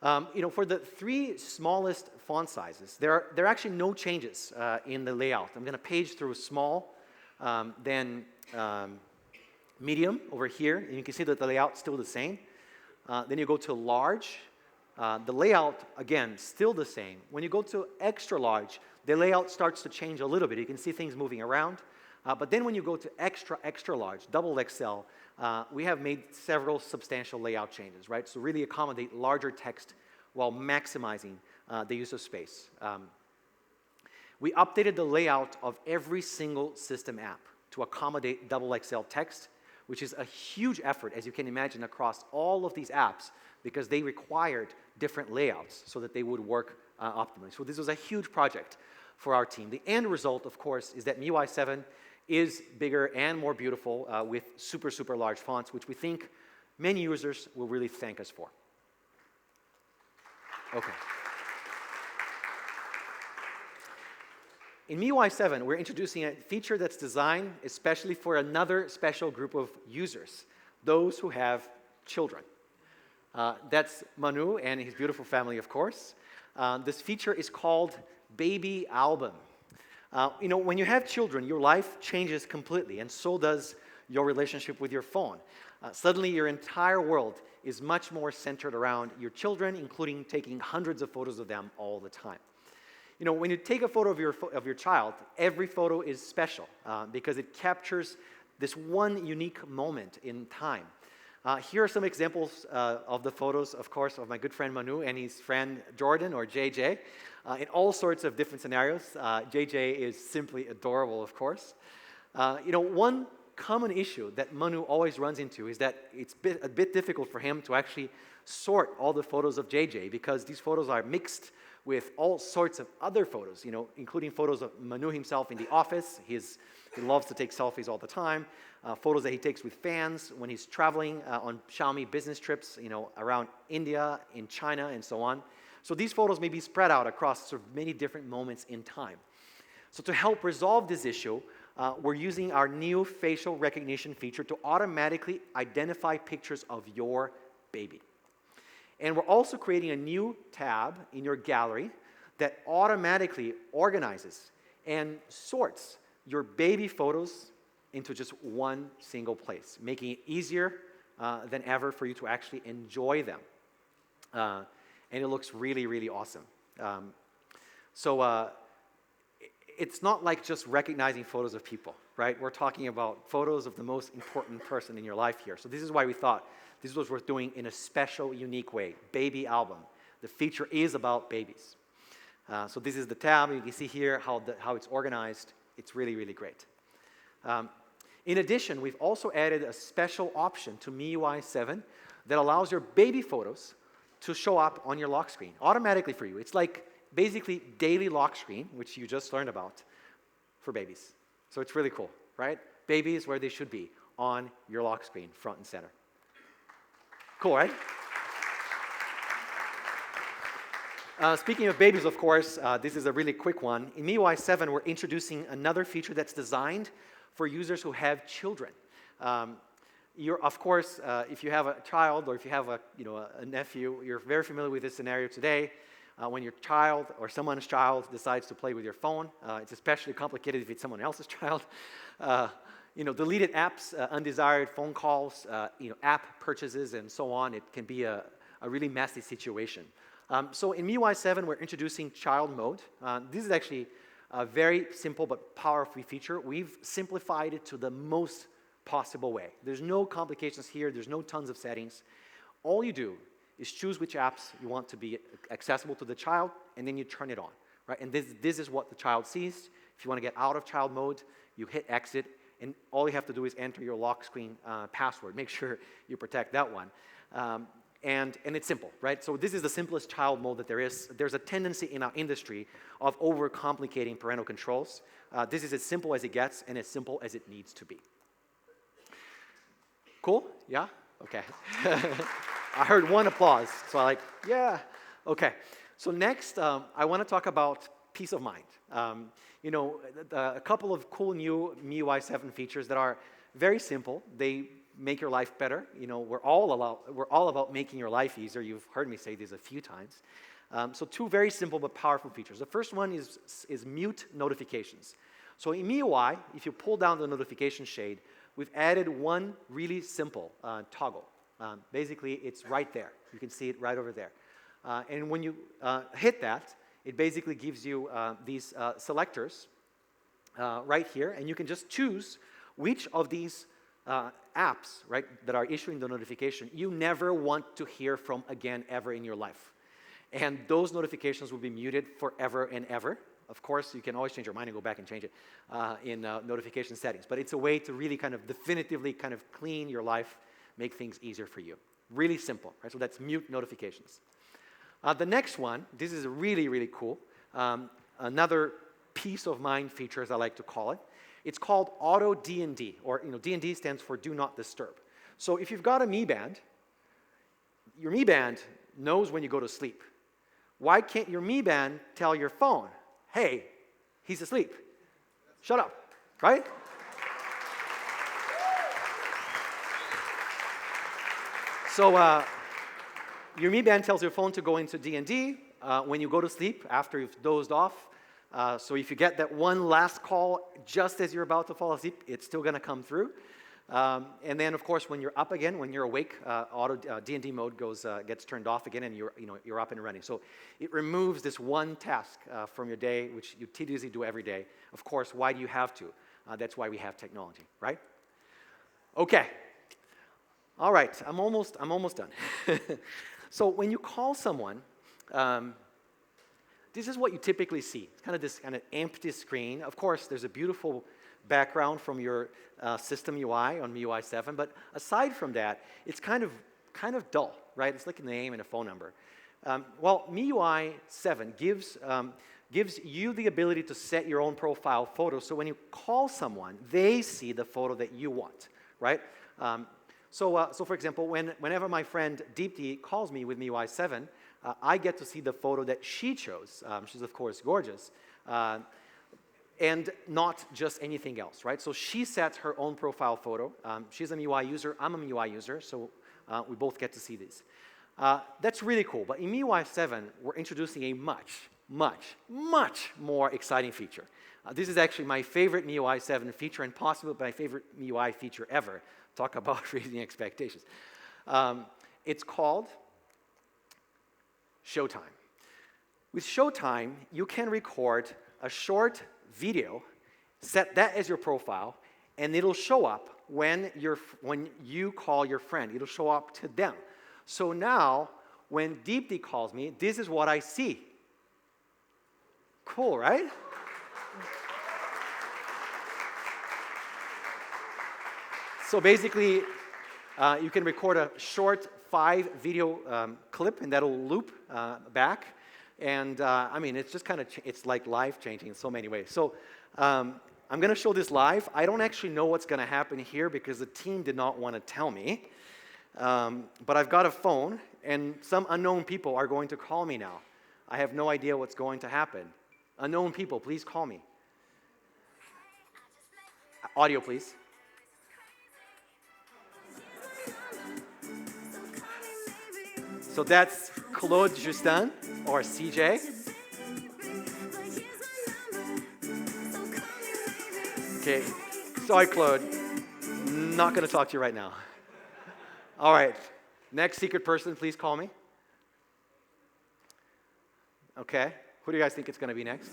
For the 3 smallest font sizes, there are actually no changes in the layout. I'm going to page through small, then medium over here, and you can see that the layout's still the same. Then you go to large. The layout, again, still the same. When you go to extra large, the layout starts to change a little bit. You can see things moving around. But then when you go to extra large, double XL, we have made several substantial layout changes, right? So really accommodate larger text while maximizing the use of space. We updated the layout of every single system app to accommodate double XL text, which is a huge effort, as you can imagine, across all of these apps because they required different layouts so that they would work optimally. So this was a huge project for our team. The end result, of course, is that MIUI 7 is bigger and more beautiful with super large fonts, which we think many users will really thank us for. Okay. In MIUI 7, we're introducing a feature that's designed especially for another special group of users, those who have children. That's Manu and his beautiful family, of course. This feature is called Baby Album. When you have children, your life changes completely, and so does your relationship with your phone. Suddenly, your entire world is much more centered around your children, including taking hundreds of photos of them all the time. When you take a photo of your child, every photo is special because it captures this one unique moment in time. Here are some examples of the photos, of course, of my good friend Manu and his friend Jordan, or JJ, in all sorts of different scenarios. JJ is simply adorable, of course. One common issue that Manu always runs into is that it's a bit difficult for him to actually sort all the photos of JJ because these photos are mixed with all sorts of other photos, including photos of Manu himself in the office. He loves to take selfies all the time. Photos that he takes with fans when he's traveling on Xiaomi business trips, around India, in China, and so on. So these photos may be spread out across sort of many different moments in time. So to help resolve this issue, we're using our new facial recognition feature to automatically identify pictures of your baby. And we're also creating a new tab in your gallery that automatically organizes and sorts your baby photos into just one single place, making it easier than ever for you to actually enjoy them. And it looks really awesome. It's not like just recognizing photos of people, right? We're talking about photos of the most important person in your life here. So this is why we thought this was worth doing in a special, unique way. Baby Album. The feature is about babies. So this is the tab. You can see here how it's organized. It's really, really great. In addition, we've also added a special option to MIUI 7 that allows your baby photos to show up on your lock screen automatically for you. It's like basically daily lock screen, which you just learned about, for babies. So it's really cool, right? Babies where they should be, on your lock screen, front and center. Cool, right? Speaking of babies, of course, this is a really quick one. In MIUI 7, we're introducing another feature that's designed for users who have children. Of course, if you have a child or if you have a nephew, you're very familiar with this scenario today. When your child or someone's child decides to play with your phone, it's especially complicated if it's someone else's child. Deleted apps, undesired phone calls, app purchases, and so on. It can be a really messy situation. So in MIUI 7, we're introducing child mode. This is actually a very simple but powerful feature. We've simplified it to the most possible way. There's no complications here. There's no tons of settings. All you do is choose which apps you want to be accessible to the child, and then you turn it on, right? And this is what the child sees. If you want to get out of child mode, you hit exit, and all you have to do is enter your lock screen password. Make sure you protect that one. And it's simple, right? So this is the simplest child mode that there is. There's a tendency in our industry of overcomplicating parental controls. This is as simple as it gets and as simple as it needs to be. Cool? Yeah? Okay. I heard one applause, so I'm like, yeah. Okay. So next, I want to talk about peace of mind. A couple of cool new MIUI 7 features that are very simple. They make your life better. We're all about making your life easier. You've heard me say this a few times. So two very simple but powerful features. The first one is mute notifications. So in MIUI, if you pull down the notification shade, we've added one really simple toggle. Basically, it's right there. You can see it right over there. And when you hit that, it basically gives you these selectors right here, and you can just choose which of these apps, right, that are issuing the notification you never want to hear from again ever in your life. And those notifications will be muted forever and ever. Of course, you can always change your mind and go back and change it in notification settings. But it's a way to really kind of definitively kind of clean your life, make things easier for you. Really simple, right? So that's mute notifications. The next one, this is really, really cool. Another peace of mind feature, as I like to call it. It's called Auto D&D, or D&D stands for Do Not Disturb. So if you've got a Mi Band, your Mi Band knows when you go to sleep. Why can't your Mi Band tell your phone, hey, he's asleep, shut up, right? So your Mi Band tells your phone to go into D&D when you go to sleep after you've dozed off. So if you get that one last call just as you're about to fall asleep, it's still going to come through. And then, of course, when you're up again, when you're awake, auto D&D mode gets turned off again, and you're up and running. So it removes this one task from your day, which you tediously do every day. Of course, why do you have to? That's why we have technology, right? Okay. All right. I'm almost done. So when you call someone, this is what you typically see. It's kind of this kind of empty screen. Of course, there's a beautiful background from your system UI on MIUI 7, but aside from that, it's kind of dull, right? It's like a name and a phone number. Well, MIUI 7 gives you the ability to set your own profile photo, so when you call someone, they see the photo that you want, right? So for example, whenever my friend Deepti calls me with MIUI 7, I get to see the photo that she chose. She's, of course, gorgeous. And not just anything else, right? So she sets her own profile photo. She's a MIUI user. I'm a MIUI user, so we both get to see these. That's really cool. But in MIUI 7, we're introducing a much, much, much more exciting feature. This is actually my favorite MIUI 7 feature and possibly my favorite MIUI feature ever. Talk about raising expectations. It's called Showtime. With Showtime, you can record a short video, set that as your profile, and it'll show up when you call your friend. It'll show up to them. So now, when Deepti calls me, this is what I see. Cool, right? So basically, you can record a short 5-video clip, and that'll loop back. And I mean, it's just kind of, it's like life-changing in so many ways. So I'm going to show this live. I don't actually know what's going to happen here because the team did not want to tell me. But I've got a phone, and some unknown people are going to call me now. I have no idea what's going to happen. Unknown people, please call me. Audio, please. So that's Claude Justin, or CJ. Okay, sorry, Claude. Not going to talk to you right now. All right, next secret person, please call me. Okay, who do you guys think it's going to be next?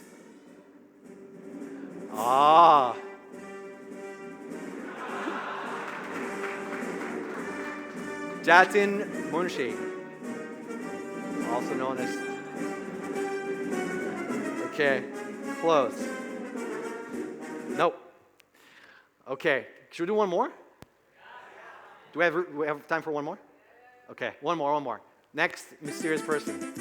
Ah. Jatin Munshi, also known as... Okay, close. Nope. Okay, should we do one more? Do we have time for one more? Okay, one more. Next mysterious person.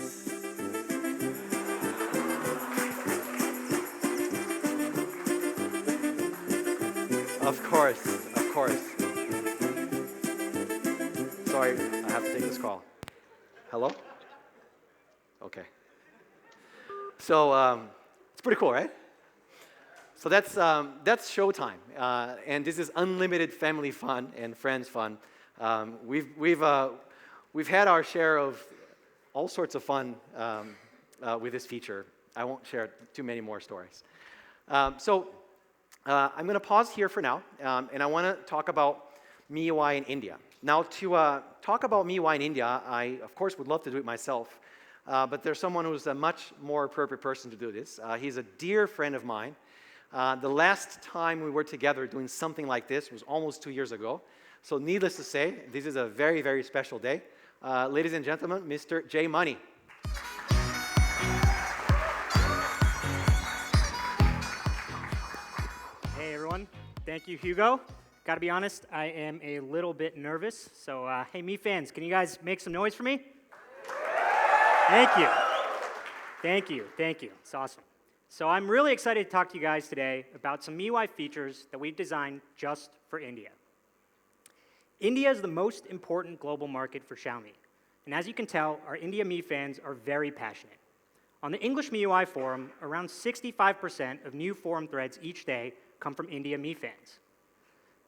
Of course. Sorry, I have to take this call. Hello? Okay. So it's pretty cool, right? So that's Showtime, and this is unlimited family fun and friends fun. We've had our share of all sorts of fun with this feature. I won't share too many more stories. So I'm going to pause here for now, and I want to talk about MIUI in India. Now, to talk about MIUI in India, I of course would love to do it myself, but there's someone who's a much more appropriate person to do this. He's a dear friend of mine. The last time we were together doing something like this was almost 2 years ago. So needless to say, this is a very, very special day. Ladies and gentlemen, Mr. J Money. Hey everyone, thank you Hugo. Gotta be honest, I am a little bit nervous. So hey Mi fans, can you guys make some noise for me? Thank you. It's awesome. So I'm really excited to talk to you guys today about some MIUI features that we've designed just for India. India is the most important global market for Xiaomi. And as you can tell, our India Mi fans are very passionate. On the English MIUI forum, around 65% of new forum threads each day come from India Mi fans.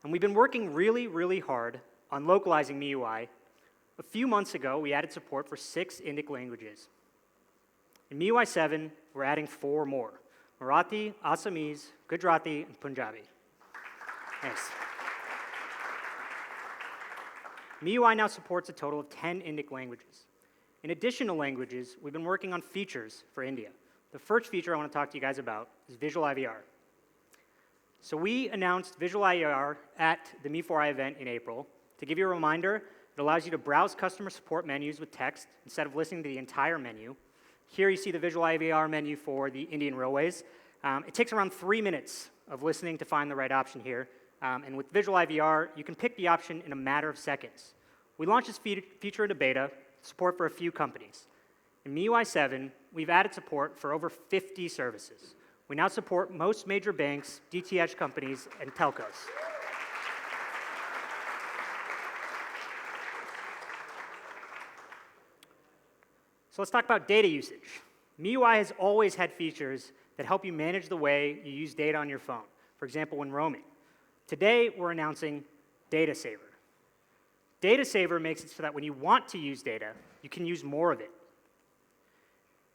And we've been working really, really hard on localizing MIUI. A few months ago, we added support for 6 Indic languages. In MIUI7, we're adding 4 more: Marathi, Assamese, Gujarati, and Punjabi. Thanks. MIUI now supports a total of 10 Indic languages. In addition to languages, we've been working on features for India. The first feature I want to talk to you guys about is Visual IVR. So we announced Visual IVR at the Mi4i event in April. To give you a reminder, it allows you to browse customer support menus with text instead of listening to the entire menu. Here you see the Visual IVR menu for the Indian Railways. It takes around 3 minutes of listening to find the right option here. And with Visual IVR, you can pick the option in a matter of seconds. We launched this feature into beta, support for a few companies. In MIUI7, we've added support for over 50 services. We now support most major banks, DTH companies, and telcos. So let's talk about data usage. MIUI has always had features that help you manage the way you use data on your phone, for example, when roaming. Today, we're announcing Data Saver. Data Saver makes it so that when you want to use data, you can use more of it.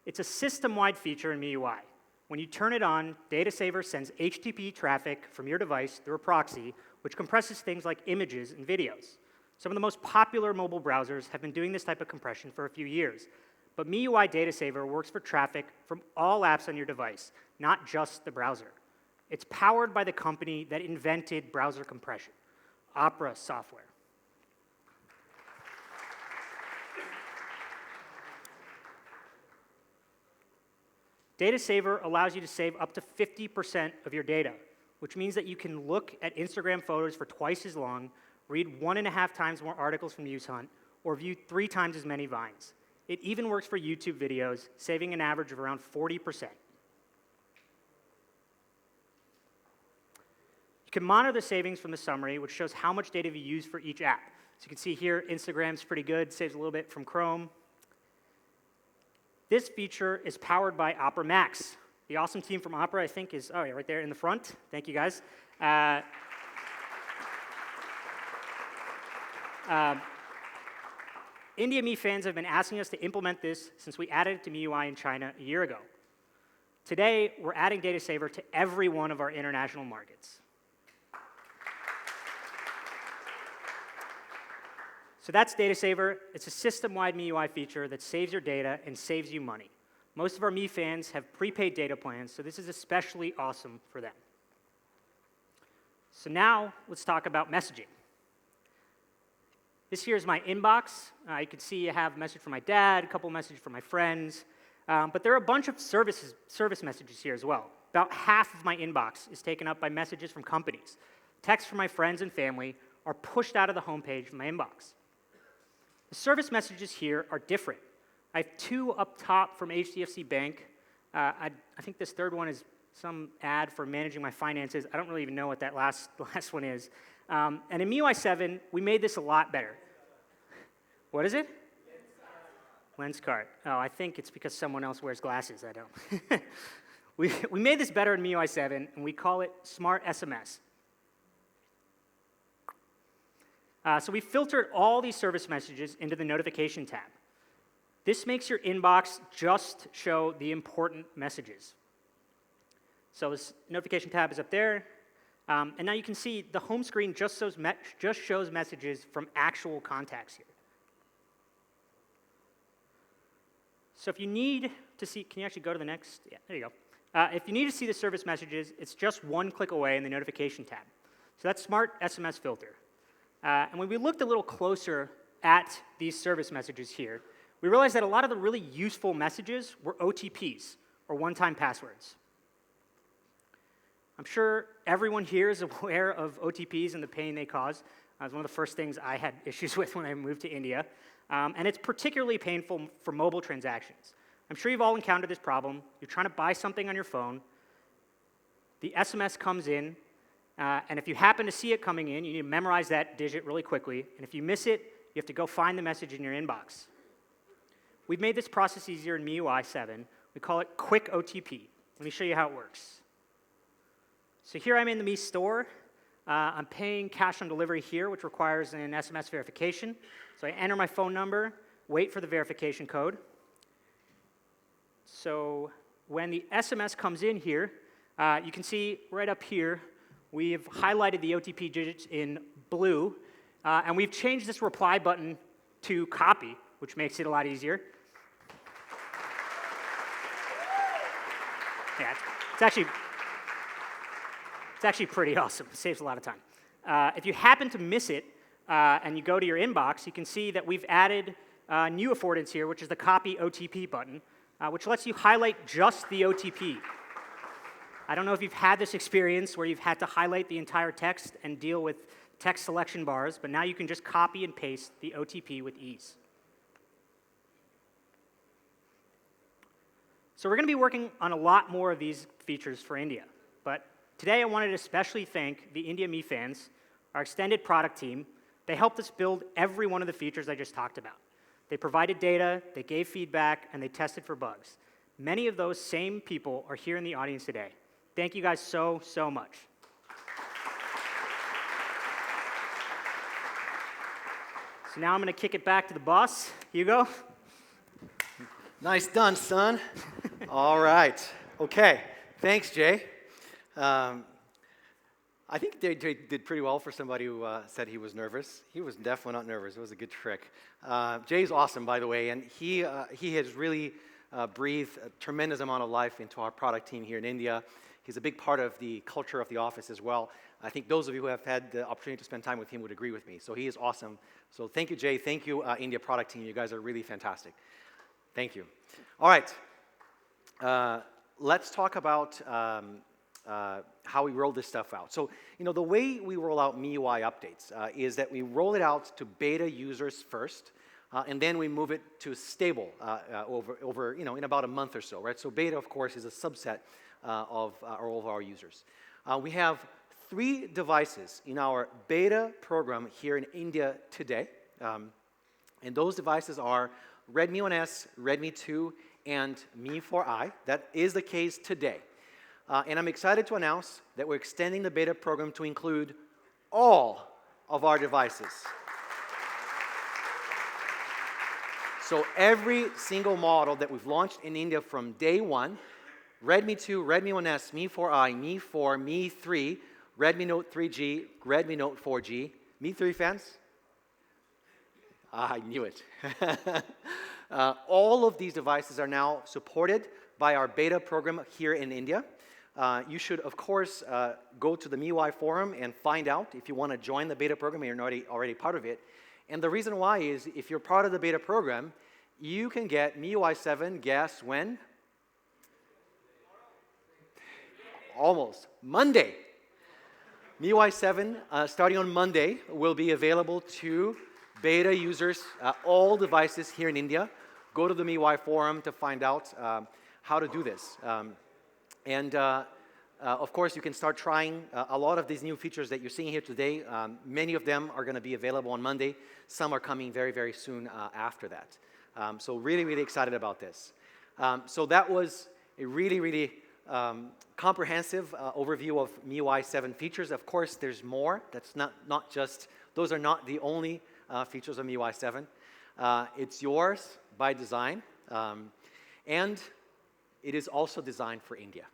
It's a system-wide feature in MIUI. When you turn it on, Data Saver sends HTTP traffic from your device through a proxy, which compresses things like images and videos. Some of the most popular mobile browsers have been doing this type of compression for a few years. But MIUI Data Saver works for traffic from all apps on your device, not just the browser. It's powered by the company that invented browser compression, Opera Software. Data Saver allows you to save up to 50% of your data, which means that you can look at Instagram photos for twice as long, read 1.5 times more articles from UseHunt, or view 3 times as many Vines. It even works for YouTube videos, saving an average of around 40%. You can monitor the savings from the summary, which shows how much data you use for each app. So you can see here, Instagram's pretty good, saves a little bit from Chrome. This feature is powered by Opera Max. The awesome team from Opera, I think, is right there in the front. Thank you, guys. India Me fans have been asking us to implement this since we added it to MIUI in China a year ago. Today, we're adding Data Saver to every one of our international markets. So that's Data Saver. It's a system-wide MIUI feature that saves your data and saves you money. Most of our Mi fans have prepaid data plans, so this is especially awesome for them. So now, let's talk about messaging. This here is my inbox. You can see I have a message from my dad, a couple messages from my friends, but there are a bunch of service messages here as well. About half of my inbox is taken up by messages from companies. Texts from my friends and family are pushed out of the homepage of my inbox. The service messages here are different. I have 2 up top from HDFC Bank. I think this third one is some ad for managing my finances. I don't really even know what that last one is. And in MIUI7, we made this a lot better. What is it? Lenskart. Oh, I think it's because someone else wears glasses. I don't. we made this better in MIUI7, and we call it Smart SMS. So we filtered all these service messages into the notification tab. This makes your inbox just show the important messages. So this notification tab is up there. And now you can see the home screen just shows messages from actual contacts here. So if you need to see, can you actually go to the next? Yeah, there you go. If you need to see the service messages, it's just 1 click away in the notification tab. So that's Smart SMS Filter. And when we looked a little closer at these service messages here, we realized that a lot of the really useful messages were OTPs, or one-time passwords. I'm sure everyone here is aware of OTPs and the pain they cause. It was one of the first things I had issues with when I moved to India. And it's particularly painful for mobile transactions. I'm sure you've all encountered this problem. You're trying to buy something on your phone. The SMS comes in. And if you happen to see it coming in, you need to memorize that digit really quickly. And if you miss it, you have to go find the message in your inbox. We've made this process easier in MIUI7. We call it Quick OTP. Let me show you how it works. So here I'm in the Mi store. I'm paying cash on delivery here, which requires an SMS verification. So I enter my phone number, wait for the verification code. So when the SMS comes in here, you can see right up here, we've highlighted the OTP digits in blue, and we've changed this reply button to copy, which makes it a lot easier. Yeah, it's actually pretty awesome. It saves a lot of time. If you happen to miss it and you go to your inbox, you can see that we've added new affordance here, which is the Copy OTP button, which lets you highlight just the OTP. I don't know if you've had this experience where you've had to highlight the entire text and deal with text selection bars, but now you can just copy and paste the OTP with ease. So we're going to be working on a lot more of these features for India, but today I wanted to especially thank the India Me fans, our extended product team. They helped us build every one of the features I just talked about. They provided data, they gave feedback, and they tested for bugs. Many of those same people are here in the audience today. Thank you guys so, so much. So now I'm going to kick it back to the boss, Hugo. Nice done, son. All right. Okay. Thanks, Jay. I think Jay did pretty well for somebody who said he was nervous. He was definitely not nervous. It was a good trick. Jay's awesome, by the way, and he has really breathed a tremendous amount of life into our product team here in India. He's a big part of the culture of the office as well. I think those of you who have had the opportunity to spend time with him would agree with me. So he is awesome. So thank you, Jay. Thank you, India product team. You guys are really fantastic. Thank you. All right. let's talk about how we roll this stuff out. So, the way we roll out MIUI updates is that we roll it out to beta users first, and then we move it to stable over in about a month or so, right? So beta, of course, is a subset of all of our users. We have 3 devices in our beta program here in India today, and those devices are Redmi 1S, Redmi 2, and Mi 4i. That is the case today. And I'm excited to announce that we're extending the beta program to include all of our devices. So every single model that we've launched in India from day one, Redmi 2, Redmi 1S, Mi 4i, Mi 4, Mi 3, Redmi Note 3G, Redmi Note 4G. Mi 3 fans? I knew it. All of these devices are now supported by our beta program here in India. You should, of course, go to the MIUI forum and find out if you want to join the beta program and you're not already part of it. And the reason why is if you're part of the beta program, you can get MIUI7, guess when? Almost. Monday. MIUI 7, starting on Monday, will be available to beta users, all devices here in India. Go to the MIUI forum to find out how to do this. Of course, you can start trying a lot of these new features that you're seeing here today. Many of them are going to be available on Monday. Some are coming very, very soon after that. So really, really excited about this. So that was a really, really comprehensive overview of MIUI 7 features. Of course, there's more. That's not just, those are not the only features of MIUI 7. It's yours by design. And it is also designed for India.